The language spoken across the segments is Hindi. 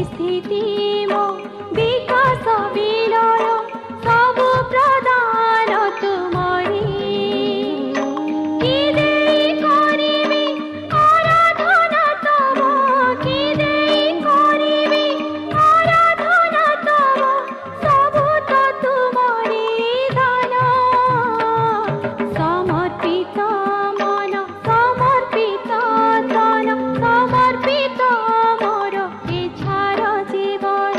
स्थिति मो विकास विलय सब प्रदान तुमरी कि देई करिबी आराधना तव कि देई करिबी आराधना तव सब तो तुमरी दान समर्पित मन समर्पित तन समर्पित मोर इच्छार जीवन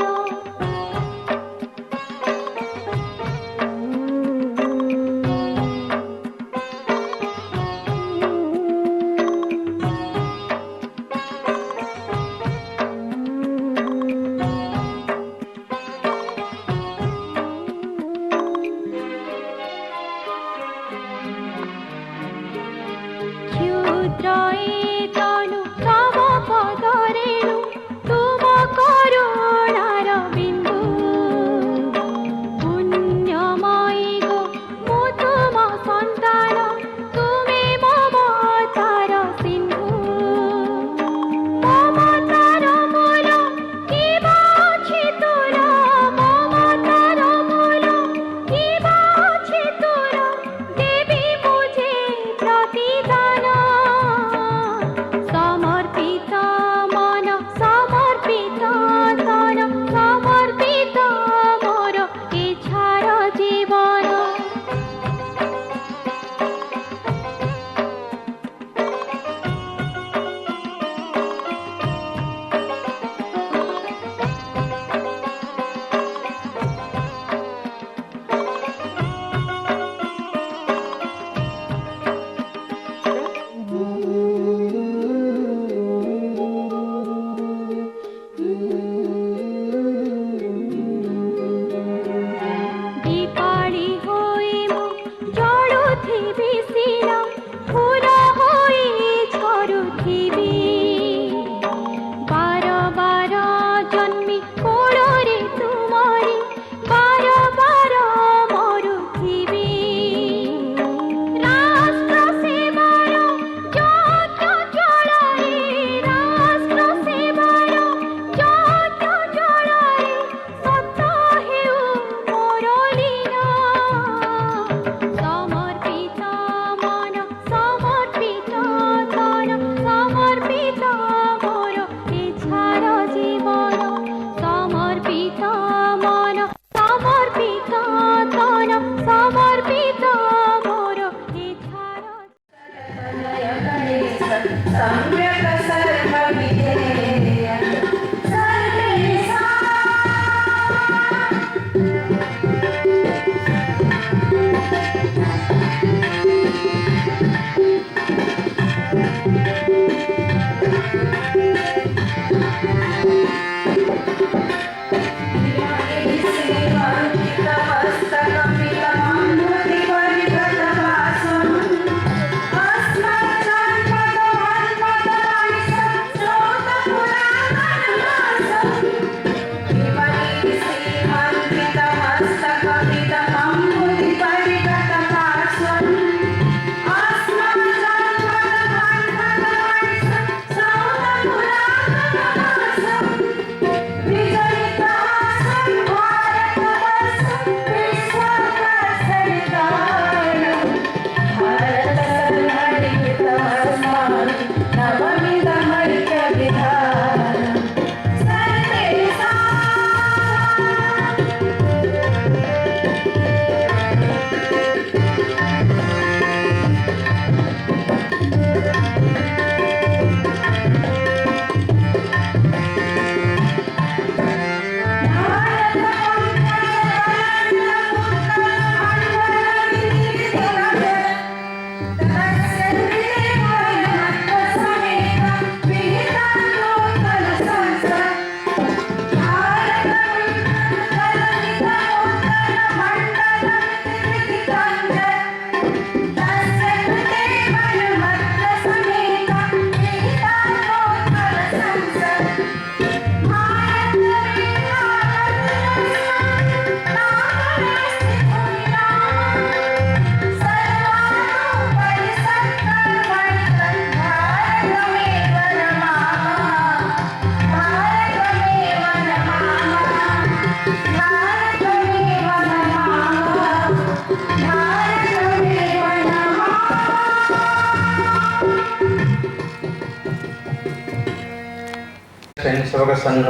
संघ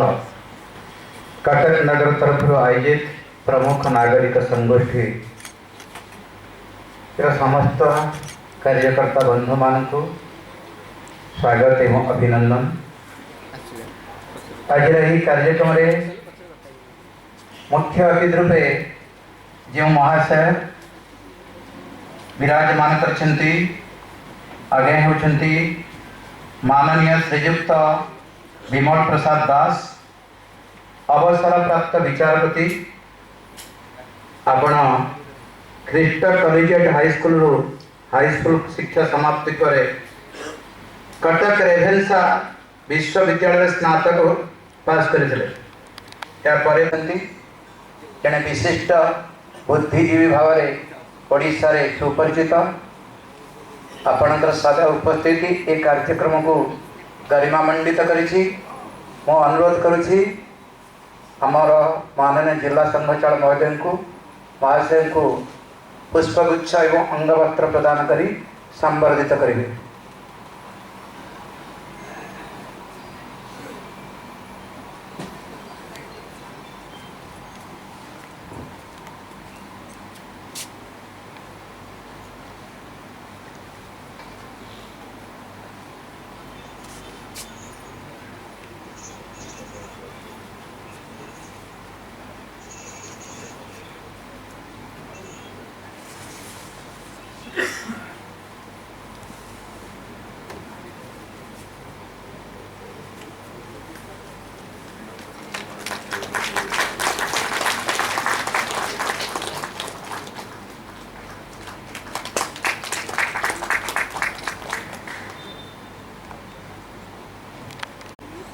कटक नगर तरफ आयोजित प्रमुख नागरिक संगोष्ठी समस्त कार्यकर्ता बंधु मान स्वागत एवं अभिनंदन। आज यही कार्यक्रम में मुख्य अतिथि रूपे जो महाशय विराजमान करछंती आगे होछंती माननीय श्रीयुक्त विमल प्रसाद दास अवसर प्राप्त विचारपति आपण ख्रीष्ट कॉलेजिएट हाईस्कूल शिक्षा समाप्ति करे कटक रेभेन्सा विश्वविद्यालय स्नातक पास करथिले। या परे जड़े विशिष्ट बुद्धिजीवी भाव में ओडिशा रे सुपरिचित आपणकर सादा उपस्थिति ए कार्यक्रम को गरिमामंडित करिछि। मो अनुरोध करुछि आमर माननीय जिला संघचालक महाशय को पुष्पगुच्छ एवं अंगवस्त्र प्रदान करी संबर्धित करेंगे।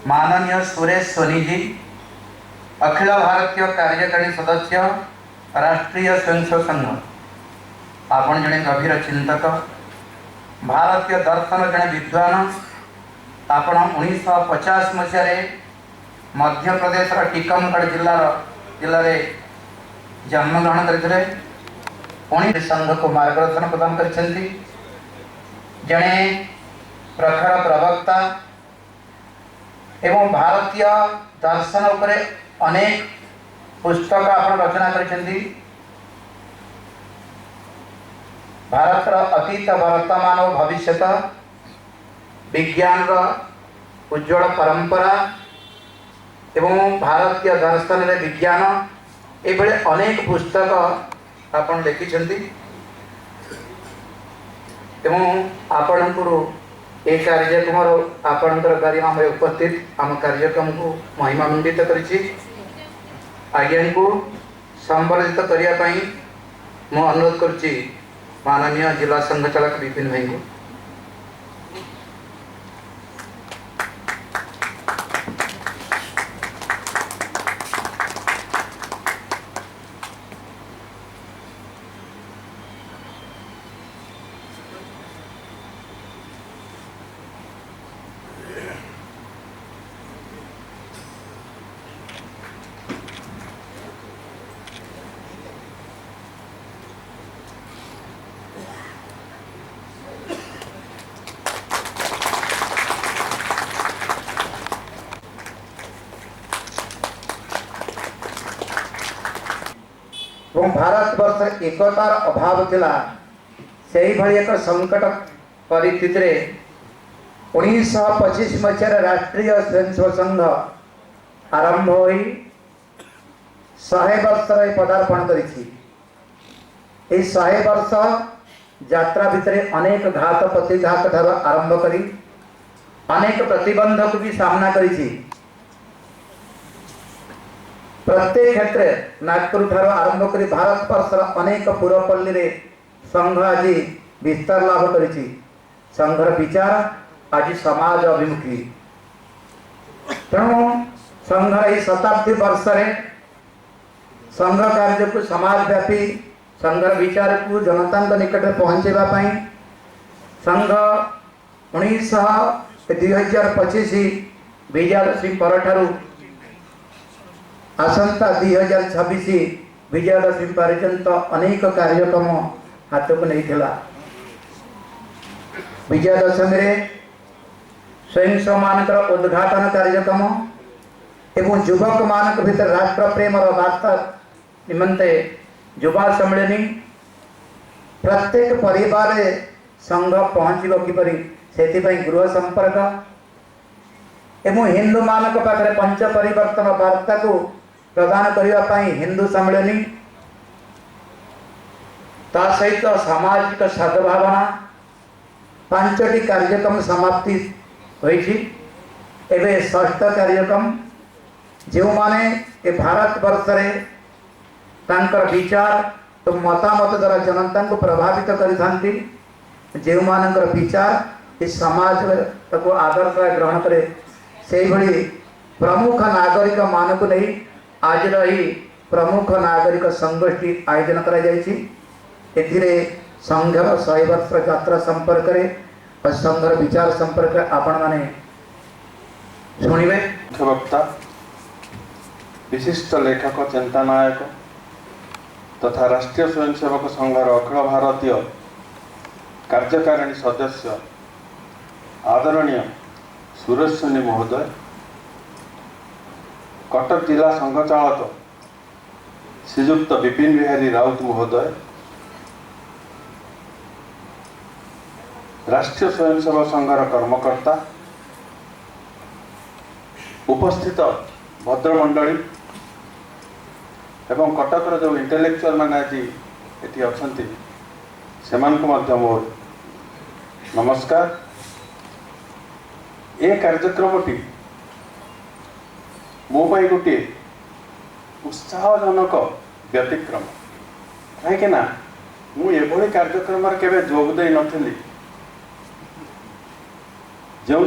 माननीय सुरेश सोनी जी अखिल भारतीय कार्यकारी सदस्य राष्ट्रीय स्वयंसेवक संघ आपण जड़े गभीर चिंतक भारतीय दर्शन जड़े विद्वान आपण 1950 मसीह मध्य प्रदेश टीकमगढ़ जिले में जन्मग्रहण करते पुणी संघ को मार्गदर्शन प्रदान करछंती। जड़े प्रखर प्रवक्ता एवं भारतीय दर्शन उपरे अनेक पुस्तक आप रचना करछंती। भारत अतीत वर्तमान और भविष्य विज्ञान उज्ज्वल परंपरा एवं भारतीय दर्शन रे विज्ञान ये अनेक पुस्तक आपण लिखिछंती एवं आपण को ए कार्यक्रम आपणकर गरिमा में उपस्थित आम कार्यक्रम को महिमामंडित करिछि। आज्ञा को संबर्धित करने मु अनुरोध करुच्ची माननीय जिला संघचालक विपिन भाई को। भारत वर्ष एकतार अभाव थिला से एक संकट परिस्थिति रे 1925 मसीह राष्ट्रीय स्वयंसेवक संघ आरंभ होई 100 वर्ष पदार्पण करिछि। 100 वर्ष यात्रा भितर अनेक घात प्रतिघात ठार आरंभ करी अनेक प्रतिबंधक भी सामना करिछि। प्रत्येक क्षेत्र नागपुर ठार आरंभ करी भारत वर्षर अनेक पुरपल्ली रे संघ आज विस्तार लाभ करिछि। संघर विचार आज समाज अभिमुखी तेणु संघर यह शताब्दी वर्ष संघ कार्य को समाजव्यापी संघर विचार को जनता निकट पहुँचेगा संघ 2025 विजयादशमी पर आसंता 2026 विजयादशमी पर्यंत अनेक कार्यक्रम हाथ को नहीं थिला। विजयादशमी रे स्वयं मान उद्घाटन कार्यक्रम एवं युवक मान भीतर राष्ट्र प्रेमर वार्ता निमंते युवा सम्मेलनी प्रत्येक परिवार संघ पहुँचब किपरि से गृह संपर्क एवं हिंदू मान पाखे पंच परिवर्तन वार्ता को प्रदान करने हिंदू सम्मेलनी ता सहित सामाजिक सद्भावना 5टी कार्यक्रम समाप्ति होइछि। एवं 6ठ कार्यक्रम जो माने ए भारत वर्ष रे तांकर विचार तो मतामत द्वारा जनता को प्रभावित करिथांती जो मानकर विचार इस समाज को आदर्श ग्रहण करे से भली प्रमुख नागरिक मान को नहीं आज ही प्रमुख नागरिक संगोष्ठी आयोजन करा जायछि। एथिरे संघर 100 वर्ष यात्रा संपर्क और संघर विचार संपर्क आपण माने शुणिबे। मुख्य वक्ता विशिष्ट लेखक चिंतानायक तथा राष्ट्रीय स्वयंसेवक संघर अखिल भारतीय कार्यकारिणी सदस्य आदरणीय सुरेश सोनी महोदय, कटक जिला संघ चालक श्रीयुक्त विपिन बिहारी राउत महोदय, राष्ट्रीय स्वयंसेवक संघर कर्मकर्ता, उपस्थित भद्रमंडली एवं कटकर जो इंटेलेक्चुअल मैंने आज ये अच्छा से मोर नमस्कार। ये कार्यक्रमटी मो पाई गोटे उत्साहजनक व्यतिक्रम कहीं मुझे कार्यक्रम केवे जोग दे नथिली जो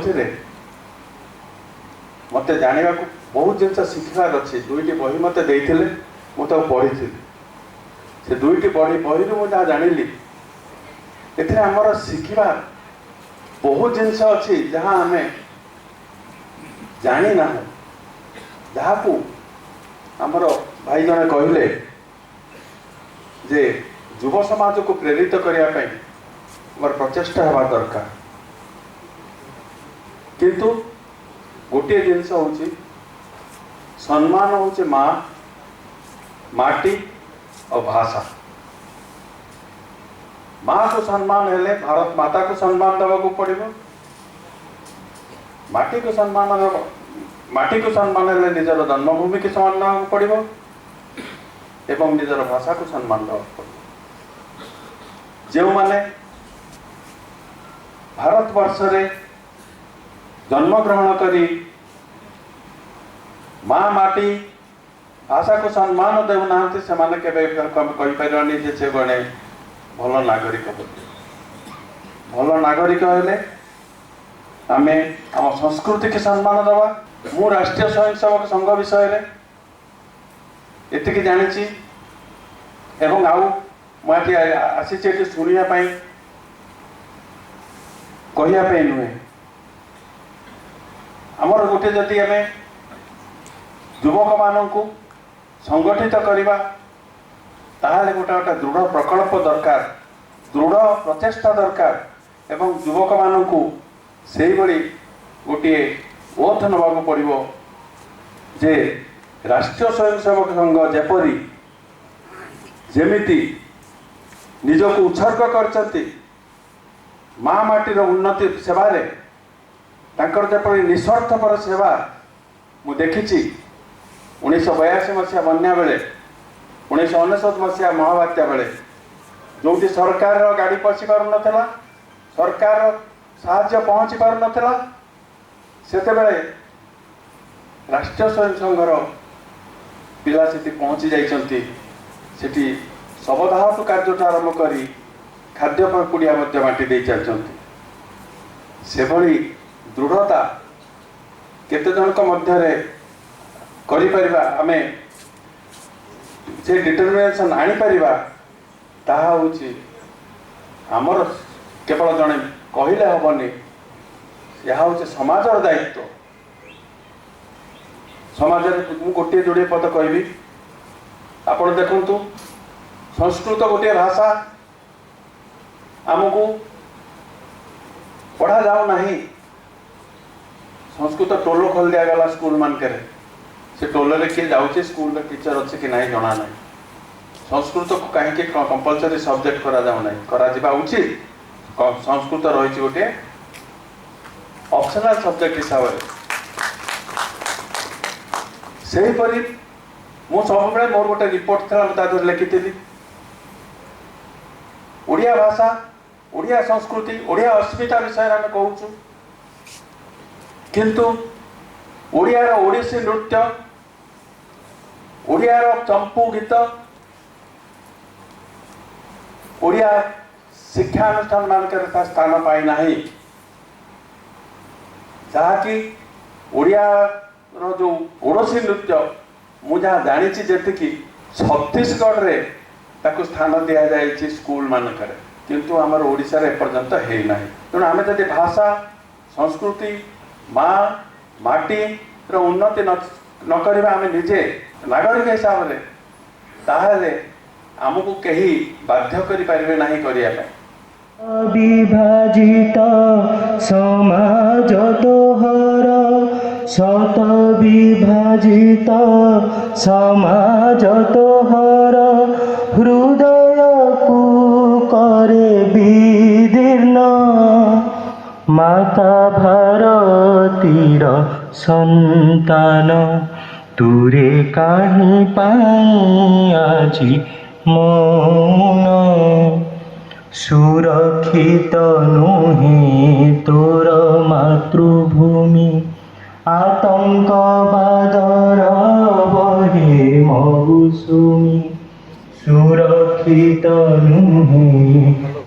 मत जाना बहुत जिनस शिखार अच्छी। 2टी बही मत मुझे पढ़ी से 2टी बही मुझे जानी एमर शिखा बहुत जिनस अच्छी जहाँ आम जानी ना जहाँ को आमर भाई जने कहले जे युव समाज को प्रेरित करने मोर प्रचेष्टा हवा दरकार। किंतु गोटे जिनस हूँ सम्मान हूँ माँ माटी और भाषा। माँ को सम्मान हेले भारत माता को सम्मान देवाक पड़ो। माटी को सम्मान हेले निजर जन्मभूमि की सम्मान देवाक पड़ो एवं निजर भाषा को सम्मान देवाक पड़ो। जो माने भारत वर्ष रे जन्म ग्रहण करी माँ माटी भाषा को सम्मान देना से कहीपरि जे से गणे भल नागरिक। भल नागरिक हेले आमे आम संस्कृति की सम्मान दवा। मु राष्ट्रीय स्वयंसेवक संघ विषय एति जानी एवं आउ मुझे आसी शुणापी कहवाई नुहे आमर गोटे जदि आम युवक मान संगठित करवा ताहले गोटे गोटे दृढ़ प्रकल्प दरकार, दृढ़ प्रचेष्टा दरकार एवं युवक मान से गोटे ओथ नवाक पड़ो जे राष्ट्रीय स्वयंसेवक संघ जेपरी जेमिति निजक उत्सर्ग करचंती माँ माटीर उन्नति सेवारे तांकर जेपरी निस्वार्थपर सेवा मु देखी 1982 मसीहा बन्या बेले 1999 मसीहा महाबात्या बेले जो सरकार गाड़ी पशि पार नाला सरकार साहाय्य पहुँची पार नाला सेतेबेले राष्ट्रीय स्वयं संघर पिला से पहुँची जाइछंती सेठी शवदाह कार्य आरंभ करी खाद्य पुड़िया बांटी दे चलती से भली दृढ़ता केते जनक मध्यरे करि परिबा आमे से डिटरमिनेशन आनी परिबा ताहा होची हमर केवल जने कहिले हबनी यह हूँ समाजर दायित्व। समाज में गोटे जोड़े पद कहबी आपण देखु संस्कृत गोटे भाषा आमको पढ़ा जाऊ नहीं। संस्कृत टोलो खोल दिगला स्कूल मानक से टोल किए जाऊँचे स्कूल टीचर अच्छे कि नहीं जना ना संस्कृत को कहीं कंपलसरी सब्जेक्ट करा जाऊ नहीं करा उचित संस्कृत रही गोटे ऑप्शनल सब्जेक्ट हिसाब से मु सब मोर गोटे रिपोर्ट था मुझे लिखी ओडिया भाषा ओडिया संस्कृति ओडिया अस्मिता विषय आम कहूँ किंतु ओडियार ओडिसी नृत्य ओडियार चंपू गीत ओडिया शिक्षानुष्ठान मानक स्थान पाई ना जहाँकि ओडिया जो ओडिसी नृत्य मुझे जानी जी छत्तीसगढ़ रे ताकू स्थान दि जाए स्कूल मानक किंतु आमर ओडिशा रे एपर्यंत है ना तेणु आम जब भाषा संस्कृति माँ माटी उन्नति न करवा आम निजे नागरिक हिसाब से ताहले आमको कहीं बाध्य करि पारिबे नाही करिया विभाजित समाज तोहर शत विभाजित समाज तोहर हृदय को करे विदीर्ण माता भारतीर संतान तुरे काहे पाई आजी मौन सुरक्षित नुहे तोर मातृभूमि आतंकवादर बहे मौसुमी सुरक्षित नुहे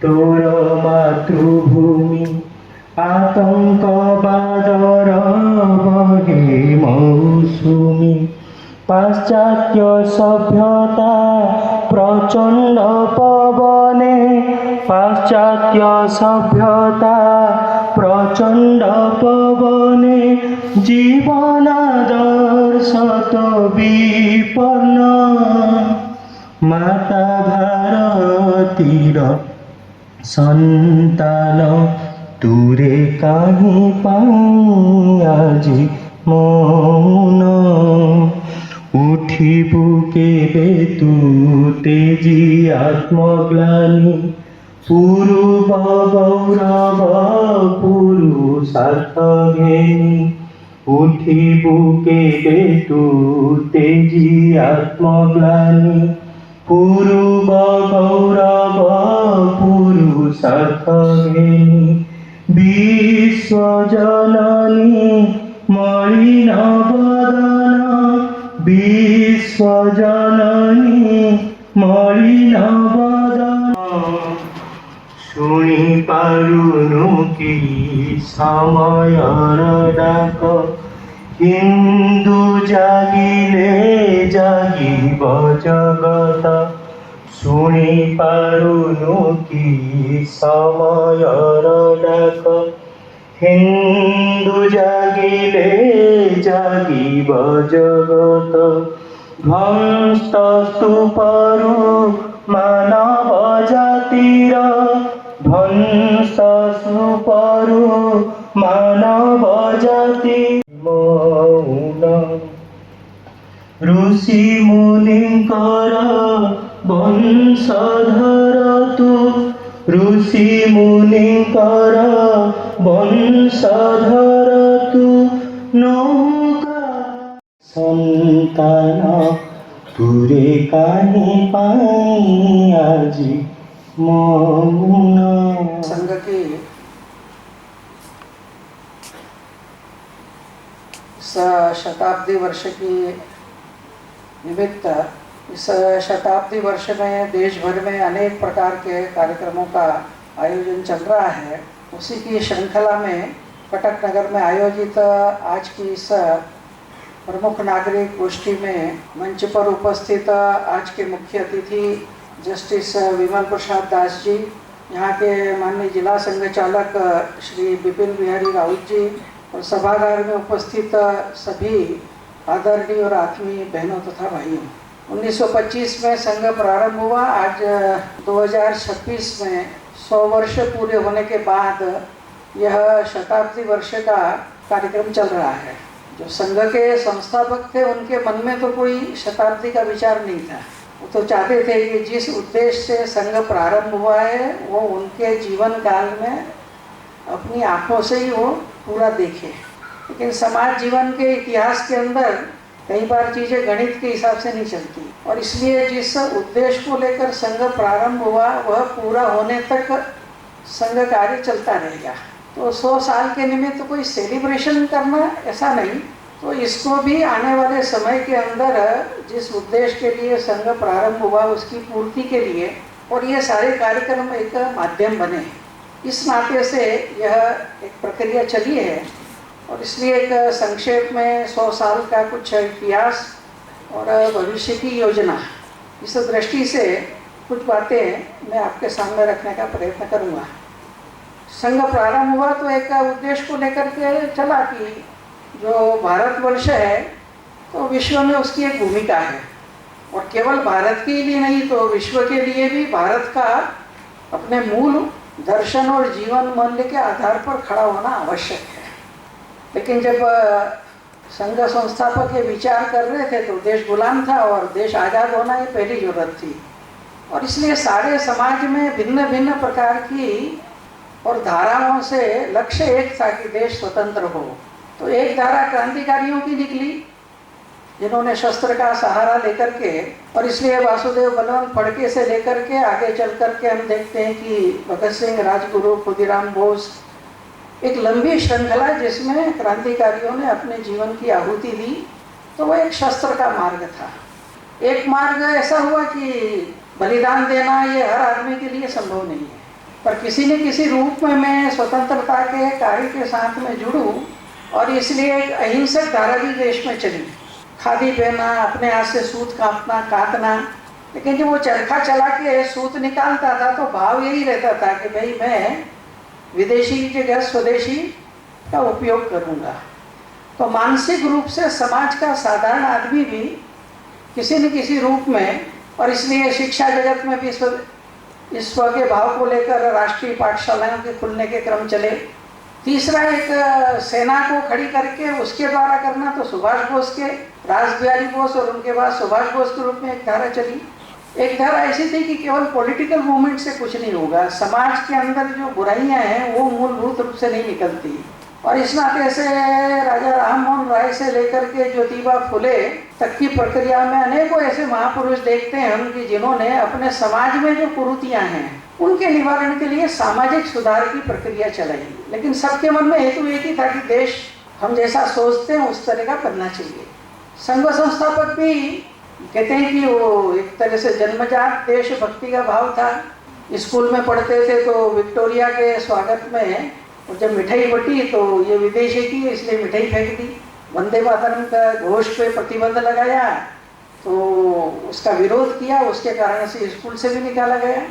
तोर मातृभूमि आतंकवादर बहे मौसुमी पाश्चात्य सभ्यता प्रचंड पवने पाश्चात्य सभ्यता प्रचंड पवने जीवन दर्शत विपन्न माता भारतीर संतान तुरे काहे पाई आजी मौन उठिबु केबे तू तेजी आत्मग्लानि पूर्व गौरव पुरुषार्थ घेनि उठिबु केबे तू तेजी आत्मग्लानि पूर्व गौरव पुरुषार्थ घेनि विश्वजननी मलिन बदन विश्वजननी मलिन बदन शुणी पारुनु कि समयर डाक हिंदू जागिले जागिब जगत शुणी पारुनु कि समयर डाक हिंदू जागिले जागिब जगत ध्वंस स्तूपरु मानव जातिर ध्वंस स्तूपरु मानव जाति मौन ऋषि मुनिंकर वंशधर तु ऋषि मुनिंकर वंशधर तु नौका संतान तुरे काहे पाई आजी मौन संघ की शताब्दी वर्ष की निमित्त इस शताब्दी वर्ष में देश भर में अनेक प्रकार के कार्यक्रमों का आयोजन चल रहा है। उसी की श्रृंखला में कटक नगर में आयोजित आज की इस प्रमुख नागरिक गोष्ठी में मंच पर उपस्थित आज के मुख्य अतिथि जस्टिस विमल प्रसाद दास जी, यहाँ के माननीय जिला संघ चालक श्री विपिन बिहारी राउत जी और सभागार में उपस्थित सभी आदरणीय और आत्मीय बहनों तथा भाइयों, 1925 में संघ प्रारंभ हुआ। आज 2026 में 100 वर्ष पूरे होने के बाद यह शताब्दी वर्ष का कार्यक्रम चल रहा है। जो संघ के संस्थापक थे उनके मन में तो कोई शताब्दी का विचार नहीं था। वो तो चाहते थे कि जिस उद्देश्य से संघ प्रारंभ हुआ है वो उनके जीवन काल में अपनी आंखों से ही वो पूरा देखे। लेकिन समाज जीवन के इतिहास के अंदर कई बार चीज़ें गणित के हिसाब से नहीं चलती, और इसलिए जिस उद्देश्य को लेकर संघ प्रारंभ हुआ वह पूरा होने तक संघ कार्य चलता रहेगा। तो 100 साल के निमित्त तो कोई सेलिब्रेशन करना ऐसा नहीं, तो इसको भी आने वाले समय के अंदर जिस उद्देश्य के लिए संघ प्रारंभ हुआ उसकी पूर्ति के लिए और ये सारे कार्यक्रम एक माध्यम बने, इस नाते से यह एक प्रक्रिया चली है। और इसलिए एक संक्षेप में 100 साल का कुछ इतिहास और भविष्य की योजना, इस दृष्टि से कुछ बातें मैं आपके सामने रखने का प्रयत्न करूँगा। संघ प्रारंभ हुआ तो एक उद्देश्य को लेकर के चला कि जो भारतवर्ष है तो विश्व में उसकी एक भूमिका है, और केवल भारत के लिए नहीं तो विश्व के लिए भी भारत का अपने मूल दर्शन और जीवन मूल्य के आधार पर खड़ा होना आवश्यक है। लेकिन जब संघ संस्थापक ये विचार कर रहे थे तो देश गुलाम था और देश आज़ाद होना ही पहली जरूरत थी, और इसलिए सारे समाज में भिन्न भिन्न प्रकार की और धाराओं से लक्ष्य एक था कि देश स्वतंत्र हो। तो एक धारा क्रांतिकारियों की निकली जिन्होंने शस्त्र का सहारा लेकर के, और इसलिए वासुदेव बलवंत फड़के से लेकर के आगे चल कर के हम देखते हैं कि भगत सिंह, राजगुरु, खुदीराम बोस, एक लंबी श्रृंखला जिसमें क्रांतिकारियों ने अपने जीवन की आहुति दी। तो वह एक शस्त्र का मार्ग था। एक मार्ग ऐसा हुआ कि बलिदान देना ये हर आदमी के लिए संभव नहीं है, पर किसी न किसी रूप में मैं स्वतंत्रता के कार्य के साथ में जुड़ूं, और इसलिए एक अहिंसक धारा भी देश में चली। खादी पहना, अपने हाथ से सूत काटना, लेकिन जब वो चरखा चला के सूत निकालता था तो भाव यही रहता था कि भाई मैं विदेशी की जगह स्वदेशी का उपयोग करूँगा। तो मानसिक रूप से समाज का साधारण आदमी भी किसी न किसी रूप में, और इसलिए शिक्षा जगत में भी इस स्व के भाव को लेकर राष्ट्रीय पाठशालाओं के खुलने के क्रम चले। तीसरा, एक सेना को खड़ी करके उसके द्वारा करना, तो सुभाष बोस के, रासबिहारी बोस और उनके बाद सुभाष बोस के रूप में एक धारा चली। एक धारा ऐसी थी कि केवल पॉलिटिकल मूवमेंट से कुछ नहीं होगा, समाज के अंदर जो बुराइयां हैं वो मूलभूत रूप से नहीं निकलती। और इस नाते से राजा राममोहन राय से लेकर के ज्योतिबा फुले तक की प्रक्रिया में अनेकों ऐसे महापुरुष देखते हैं हम कि जिन्होंने अपने समाज में जो कुरीतियां हैं उनके निवारण के लिए सामाजिक सुधार की प्रक्रिया चलाई। लेकिन सबके मन में हेतु एक ही था कि देश हम जैसा सोचते हैं उस तरह का बनना चाहिए। संघ संस्थापक भी कहते हैं कि वो एक तरह से जन्मजात देशभक्ति का भाव था। स्कूल में पढ़ते थे तो विक्टोरिया के स्वागत में और जब मिठाई बटी तो ये विदेशी की, इसलिए मिठाई फेंक दी। वंदे मातरम का घोष पे प्रतिबंध लगाया तो उसका विरोध किया, उसके कारण से स्कूल से भी निकाला गया।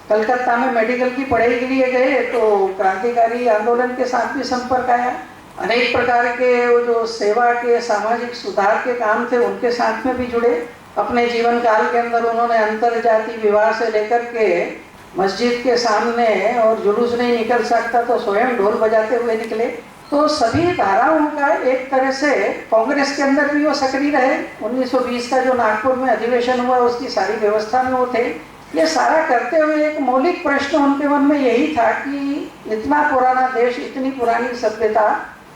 कलकत्ता में मेडिकल की पढ़ाई के लिए गए तो क्रांतिकारी आंदोलन के साथ भी संपर्क आया। अनेक प्रकार के वो जो सेवा के सामाजिक सुधार के काम थे उनके साथ में भी जुड़े। अपने जीवन काल के अंदर उन्होंने अंतर जाति विवाह से लेकर के मस्जिद के सामने, और जुलूस नहीं निकल सकता तो स्वयं ढोल बजाते हुए निकले। तो सभी धाराओं का एक तरह से कांग्रेस के अंदर भी वो सक्रिय रहे। 1920 का जो नागपुर में अधिवेशन हुआ उसकी सारी व्यवस्था में वो थे। ये सारा करते हुए एक मौलिक प्रश्न उनके मन में यही था कि इतना पुराना देश, इतनी पुरानी सभ्यता,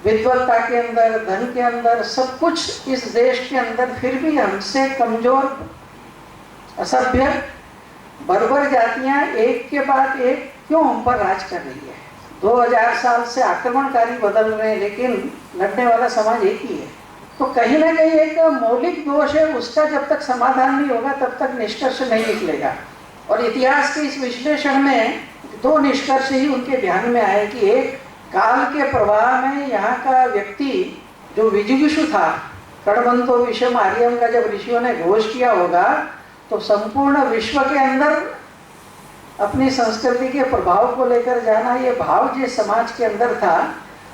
विद्वत्ता के अंदर, धन के अंदर, सब कुछ इस देश के अंदर, फिर भी हमसे कमजोर, असभ्य, बर्बर जातियां एक के बाद एक क्यों हम पर राज कर रही है। 2000 साल से आक्रमणकारी बदल रहे हैं लेकिन लड़ने वाला समाज एक ही है। तो कहीं ना कहीं एक मौलिक दोष है, उसका जब तक समाधान नहीं होगा तब तक निष्कर्ष नहीं निकलेगा। और इतिहास के इस विश्लेषण में 2 निष्कर्ष ही उनके ध्यान में आए कि एक, काल के प्रवाह में यहाँ का व्यक्ति जो विजिगीषु था, कड़बंतो विषम आर्यम का जब ऋषियों ने घोष किया होगा तो संपूर्ण विश्व के अंदर अपनी संस्कृति के प्रभाव को लेकर जाना, ये भाव जिस समाज के अंदर था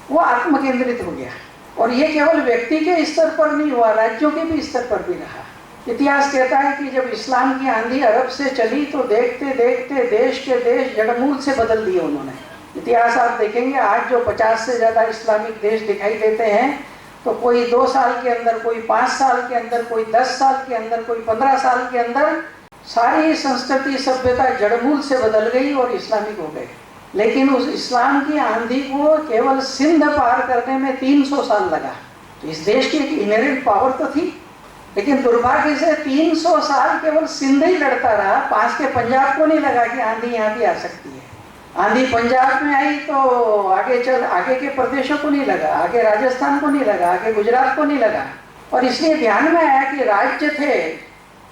वो आत्मकेंद्रित हो गया। और ये केवल व्यक्ति के स्तर पर नहीं हुआ, राज्यों के भी स्तर पर भी रहा। इतिहास कहता है कि जब इस्लाम की आंधी अरब से चली तो देखते देखते देश के देश जड़मूल से बदल दिए उन्होंने। इतिहास आप देखेंगे आज जो 50 से ज़्यादा इस्लामिक देश दिखाई देते हैं तो कोई 2 साल के अंदर, कोई 5 साल के अंदर, कोई 10 साल के अंदर, कोई 15 साल के अंदर सारी संस्कृति सभ्यता जड़मूल से बदल गई और इस्लामिक हो गई। लेकिन उस इस्लाम की आंधी को केवल सिंध पार करने में 300 साल लगा। तो इस देश की एक इनहेरेंट पावर तो थी, लेकिन दुर्भाग्य से 300 साल केवल सिंध ही लड़ता रहा। पास के पंजाब को नहीं लगा कि आंधी यहाँ भी आ सकती है। आंधी पंजाब में आई तो आगे के प्रदेशों को नहीं लगा, आगे राजस्थान को नहीं लगा, आगे गुजरात को नहीं लगा। और इसलिए ध्यान में आया कि राज्य थे,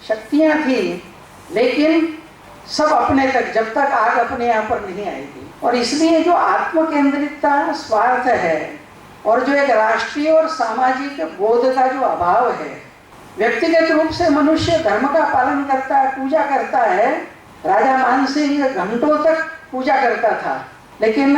शक्तियाँ थी, लेकिन सब अपने तक, जब तक आग अपने यहाँ पर नहीं आएगी। और इसलिए जो आत्म केंद्रितता, स्वार्थ है, और जो एक राष्ट्रीय और सामाजिक बोध का जो अभाव है, व्यक्तिगत रूप से मनुष्य धर्म का पालन करता है, पूजा करता है। राजा मानसिंह घंटों तक पूजा करता था, लेकिन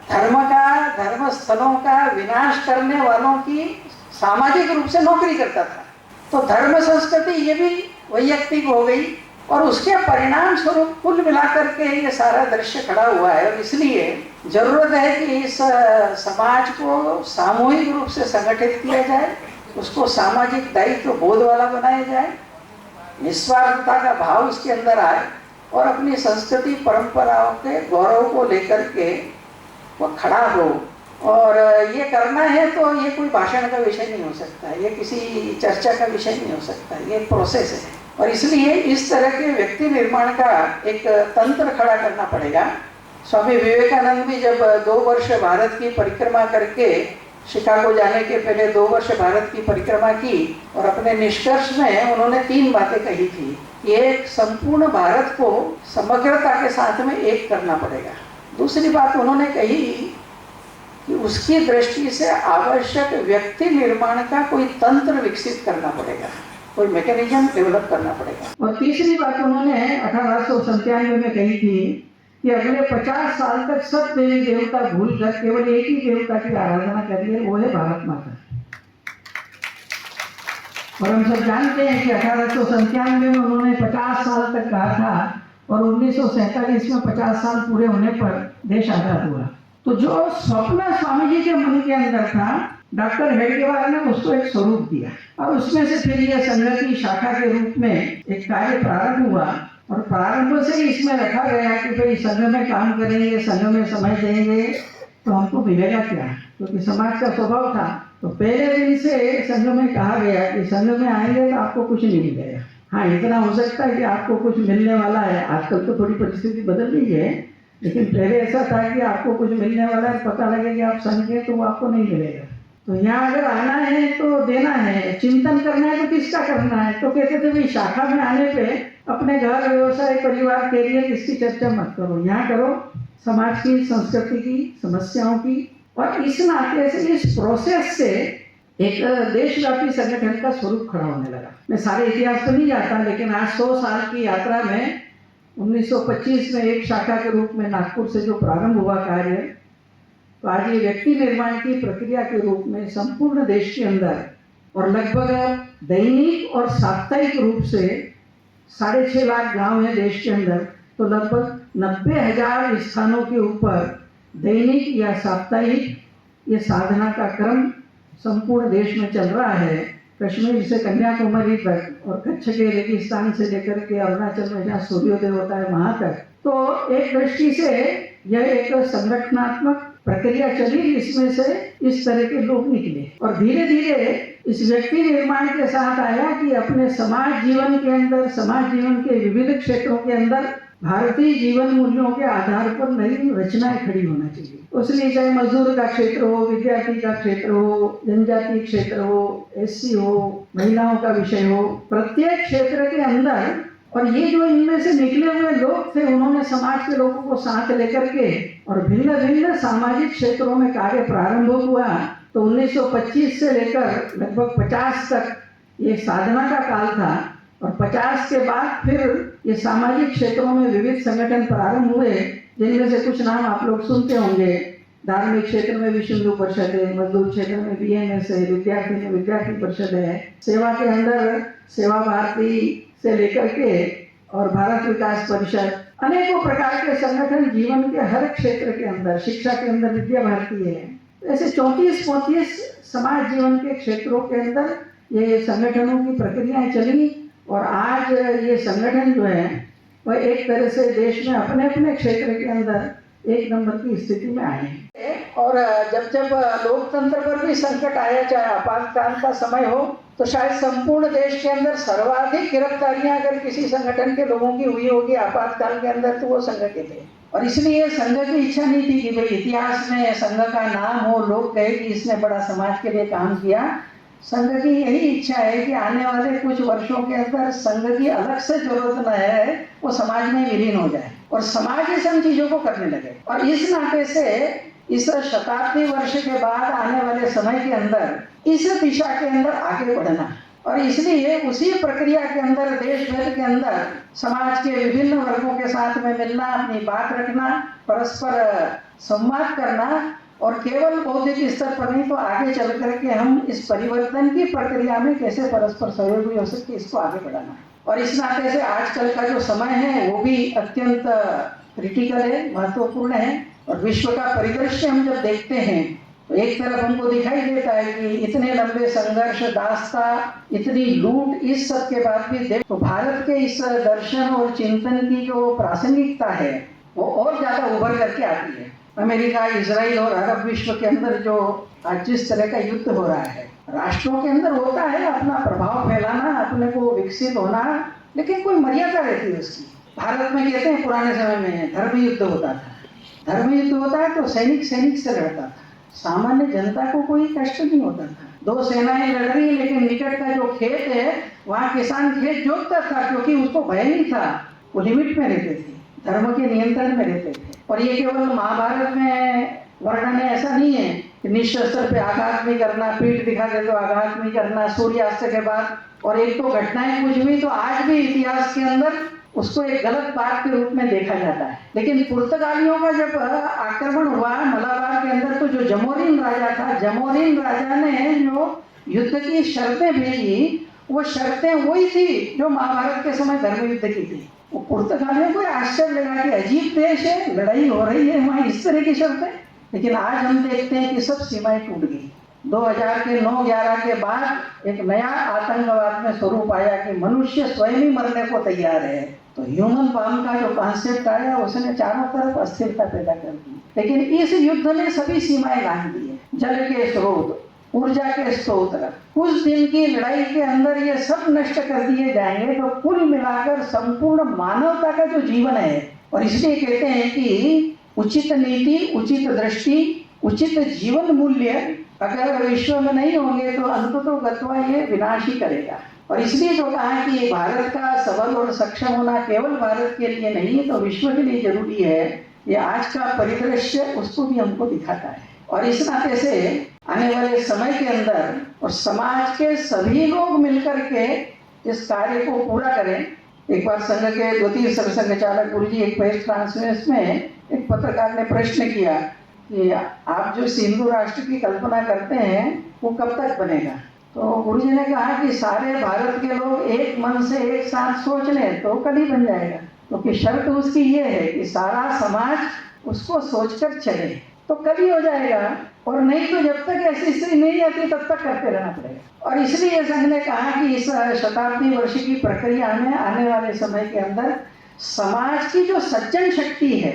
धर्म स्थलों का विनाश करने वालों की सामाजिक रूप से नौकरी करता था। तो धर्म संस्कृति ये भी वैयक्तिक हो गई, और उसके परिणाम स्वरूप कुल मिलाकर के ये सारा दृश्य खड़ा हुआ है। और इसलिए जरूरत है कि इस समाज को सामूहिक रूप से संगठित किया जाए, उसको सामाजिक दायित्व बोध वाला बनाया जाए, निस्वार्थता का भाव इसके अंदर आए, और अपनी संस्कृति परंपराओं के गौरव को लेकर के वो खड़ा हो। और ये करना है तो ये कोई भाषण का विषय नहीं हो सकता, ये किसी चर्चा का विषय नहीं हो सकता, ये प्रोसेस है। और इसलिए इस तरह के व्यक्ति निर्माण का एक तंत्र खड़ा करना पड़ेगा। स्वामी विवेकानंद भी जब 2 वर्ष भारत की परिक्रमा करके, शिकागो जाने के पहले 2 वर्ष भारत की परिक्रमा की, और अपने निष्कर्ष में उन्होंने 3 बातें कही थी। एक, संपूर्ण भारत को समग्रता के साथ में एक करना पड़ेगा। दूसरी बात उन्होंने कही कि उसकी दृष्टि से आवश्यक व्यक्ति निर्माण का कोई तंत्र विकसित करना पड़ेगा, कोई मैकेनिज्म डेवलप करना पड़ेगा। और तीसरी बात उन्होंने 1897 में कही थी कि अगले 50 साल तक सब देवी देवता भूलकर केवल एक ही देवता की आराधना करिए, वो है भारत माता। और हम सब जानते हैं कि 1897 में उन्होंने 50 साल तक कहा था, और 1947 में 50 साल पूरे होने पर देश आजाद हुआ। तो जो स्वप्न स्वामी जी के मन के अंदर था, डॉक्टर हेडगेवार ने उसको एक स्वरूप दिया, और उसमें से फिर यह संघ की शाखा के रूप में एक कार्य प्रारंभ हुआ। और प्रारंभ से ही इसमें रखा गया कि भाई संघ में काम करेंगे, संघ में समय देंगे तो हमको मिलेगा क्या, क्योंकि समाज का स्वभाव था। तो पहले दिन से संघ में कहा गया कि संघ में आएंगे तो आपको कुछ नहीं मिलेगा। हाँ, इतना हो सकता है कि आपको कुछ मिलने वाला है। आजकल तो थोड़ी परिस्थिति बदल गई है, लेकिन पहले ऐसा था कि आपको कुछ मिलने वाला है, पता लगे कि आप संघ के, तो वो आपको नहीं मिलेगा। तो यहाँ अगर आना है तो देना है, चिंतन करना है तो किसका करना है। तो कहते थे भाई शाखा में आने पे अपने घर, व्यवसाय, परिवार, कैरियर इसकी चर्चा मत करो, यहाँ करो समाज की, संस्कृति की, समस्याओं की। और इस नाते से, इस प्रोसेस से एक देशव्यापी संगठन का स्वरूप खड़ा होने लगा। मैं सारे इतिहास तो नहीं जाता, लेकिन आज 100 साल की यात्रा में 1925 में एक शाखा के रूप में नागपुर से जो प्रारंभ हुआ कार्य, तो आज ये व्यक्ति निर्माण की प्रक्रिया के रूप में संपूर्ण देश के अंदर, और लगभग दैनिक और साप्ताहिक रूप से 6.5 लाख गांव हैं देश के अंदर, तो लगभग 90,000 स्थानों के ऊपर दैनिक या साप्ताहिक ये साधना का क्रम संपूर्ण देश में चल रहा है। कश्मीर से कन्याकुमारी तक, और कच्छ के रेगिस्तान से लेकर के अरुणाचल में जहाँ सूर्योदय होता है वहाँ तक। तो एक दृष्टि से यह एक संगठनात्मक प्रक्रिया चली, इसमें से इस तरह के लोग निकले, और धीरे धीरे इस व्यक्ति निर्माण के साथ आया कि अपने समाज जीवन के अंदर, समाज जीवन के विविध क्षेत्रों के अंदर भारतीय जीवन मूल्यों के आधार पर नई रचनाएं खड़ी होना चाहिए। उसलिए चाहे मजदूर का क्षेत्र हो, विद्यार्थी का क्षेत्र हो, जनजाति क्षेत्र हो, एससी हो, महिलाओं का विषय हो, प्रत्येक क्षेत्र के अंदर। और ये जो इनमें से निकले हुए लोग थे, उन्होंने समाज के लोगों को साथ लेकर के और भिन्न भिन्न सामाजिक क्षेत्रों में कार्य प्रारंभ हुआ। तो 1925 से लेकर लगभग 50 तक ये साधना का काल था, और 50 के बाद फिर ये सामाजिक क्षेत्रों में विविध संगठन प्रारंभ हुए, जिनमें से कुछ नाम आप लोग सुनते होंगे। धार्मिक क्षेत्र में विश्व हिंदू परिषद है, मजदूर क्षेत्र में बीएमएस है, विद्यार्थी में विद्यार्थी परिषद है, सेवा के अंदर सेवा भारती से लेकर के और भारत विकास परिषद, अनेकों प्रकार के संगठन जीवन के हर क्षेत्र के अंदर, शिक्षा के अंदर विद्या भारती है। ऐसे 34-35 समाज जीवन के क्षेत्रों के अंदर ये संगठनों की प्रक्रियाएं चली और आज ये संगठन जो है वह एक तरह से देश में अपने अपने क्षेत्र के अंदर एक नंबर की स्थिति में आए हैं। और जब जब लोकतंत्र पर भी संकट आया, चाहे आपातकाल का समय हो, तो शायद संपूर्ण देश के अंदर सर्वाधिक गिरफ्तारियां अगर किसी संगठन के लोगों की हुई होगी आपातकाल के अंदर तो वो संघ के थे। और इसलिए संघ की इच्छा नहीं थी कि भाई इतिहास में संघ का नाम हो, लोग कहे कि इसने बड़ा समाज के लिए काम किया। संघ की यही इच्छा है कि आने वाले कुछ वर्षों के अंदर संघ की अलग से जरूरत न है, वो समाज में विलीन हो जाए और समाज ही सब चीजों को करने लगे। और इस नाते से इस शताब्दी वर्ष के बाद आने वाले समय के अंदर इस दिशा के अंदर आगे बढ़ना, और इसलिए उसी प्रक्रिया के अंदर देश भर के अंदर समाज के विभिन्न वर्गों के साथ में मिलना, अपनी बात रखना, परस्पर संवाद करना, और केवल बौद्धिक स्तर पर नहीं तो आगे चल करके हम इस परिवर्तन की प्रक्रिया में कैसे परस्पर सहयोगी हो सकते इसको आगे बढ़ाना। और इस नाते से आजकल का जो समय है वो भी अत्यंत क्रिटिकल है, महत्वपूर्ण है। और विश्व का परिदृश्य हम जब देखते हैं तो एक तरफ हमको दिखाई देता है कि इतने लंबे संघर्ष, दास्ता, इतनी लूट, इस सब के बाद भी देख तो भारत के इस दर्शन और चिंतन की जो प्रासंगिकता है वो और ज्यादा उभर करके आती है। अमेरिका, इजराइल और अरब विश्व के अंदर जो आज जिस तरह का युद्ध हो रहा है, राष्ट्रों के अंदर होता है अपना प्रभाव फैलाना, अपने को विकसित होना, लेकिन कोई मर्यादा रहती है उसकी। भारत में कहते हैं पुराने समय में धर्म युद्ध होता था। धर्म युद्ध होता है तो सैनिक सैनिक से लड़ता था, सामान्य जनता को कोई कष्ट नहीं होता था। दो सेनाएं लड़ रही, लेकिन निकट का जो खेत है वहाँ किसान खेत जोतता था क्योंकि उसको भय नहीं था, वो लिमिट में रहते थे, धर्म के नियंत्रण में रहते थे। और ये केवल महाभारत में वर्णन है ऐसा नहीं है कि निशस्त्र पे आघात नहीं करना, पीठ दिखा दे तो आघात नहीं करना, सूर्यास्त के बाद, और एक तो घटनाएं कुछ हुई तो आज भी इतिहास के अंदर उसको एक गलत बात के रूप में देखा जाता है। लेकिन पुर्तगालियों का जब आक्रमण हुआ मलाबार के अंदर तो जो जमोरिन राजा था, जमोरिन राजा ने जो युद्ध की शर्तें भेजी वो शर्तें वही थी जो महाभारत के समय धर्म युद्ध की थी। वो पुर्तगालियों को आश्चर्य लगा कि अजीब देश है, लड़ाई हो रही है वहाँ इस तरह की शर्तें। लेकिन आज हम देखते हैं कि सब सीमाएं टूट गई। 2000 के 9/11 के बाद एक नया आतंकवाद में स्वरूप आया कि मनुष्य स्वयं ही मरने को तैयार है। तो ह्यूमन बॉम्ब का जो कॉन्सेप्ट आया उसने चारों तरफ अस्थिरता पैदा कर दी। लेकिन इस युद्ध ने सभी सीमाएं लांघ दी है। जल के स्रोत, ऊर्जा के स्रोत, कुछ दिन की लड़ाई के अंदर ये सब नष्ट कर दिए जाएंगे तो कुल मिलाकर संपूर्ण मानवता का जो जीवन है, और इसलिए कहते हैं कि उचित नीति, उचित दृष्टि, उचित जीवन मूल्य अगर विश्व में नहीं होंगे तो अंततः गत्वा ये विनाश ही करेगा। और इसलिए जो कहा कि ये भारत का सबल और सक्षम होना केवल भारत के लिए नहीं है तो विश्व के लिए जरूरी है, ये आज का परिदृश्य उसको भी हमको दिखाता है। और इस नाते से आने वाले समय के अंदर और समाज के सभी लोग मिलकर के इस कार्य को पूरा करें। एक बार संघ के द्वितीय सरसंघ चालक गुरु जी एक प्रेस कॉन्फ्रेंस में एक पत्रकार ने प्रश्न किया कि आप जो सिंधु राष्ट्र की कल्पना करते हैं वो कब तक बनेगा। तो गुरु जी ने कहा कि सारे भारत के लोग एक मन से एक साथ सोच लें तो कल ही बन जाएगा। क्योंकि शर्त उसकी ये है कि सारा समाज उसको सोचकर चले तो कल ही हो जाएगा, और नहीं तो जब तक ऐसी स्थिति नहीं आती तब तक करते रहना पड़ेगा। और इसलिए संघ ने कहा कि इस शताब्दी वर्ष की प्रक्रिया में आने वाले समय के अंदर समाज की जो सज्जन शक्ति है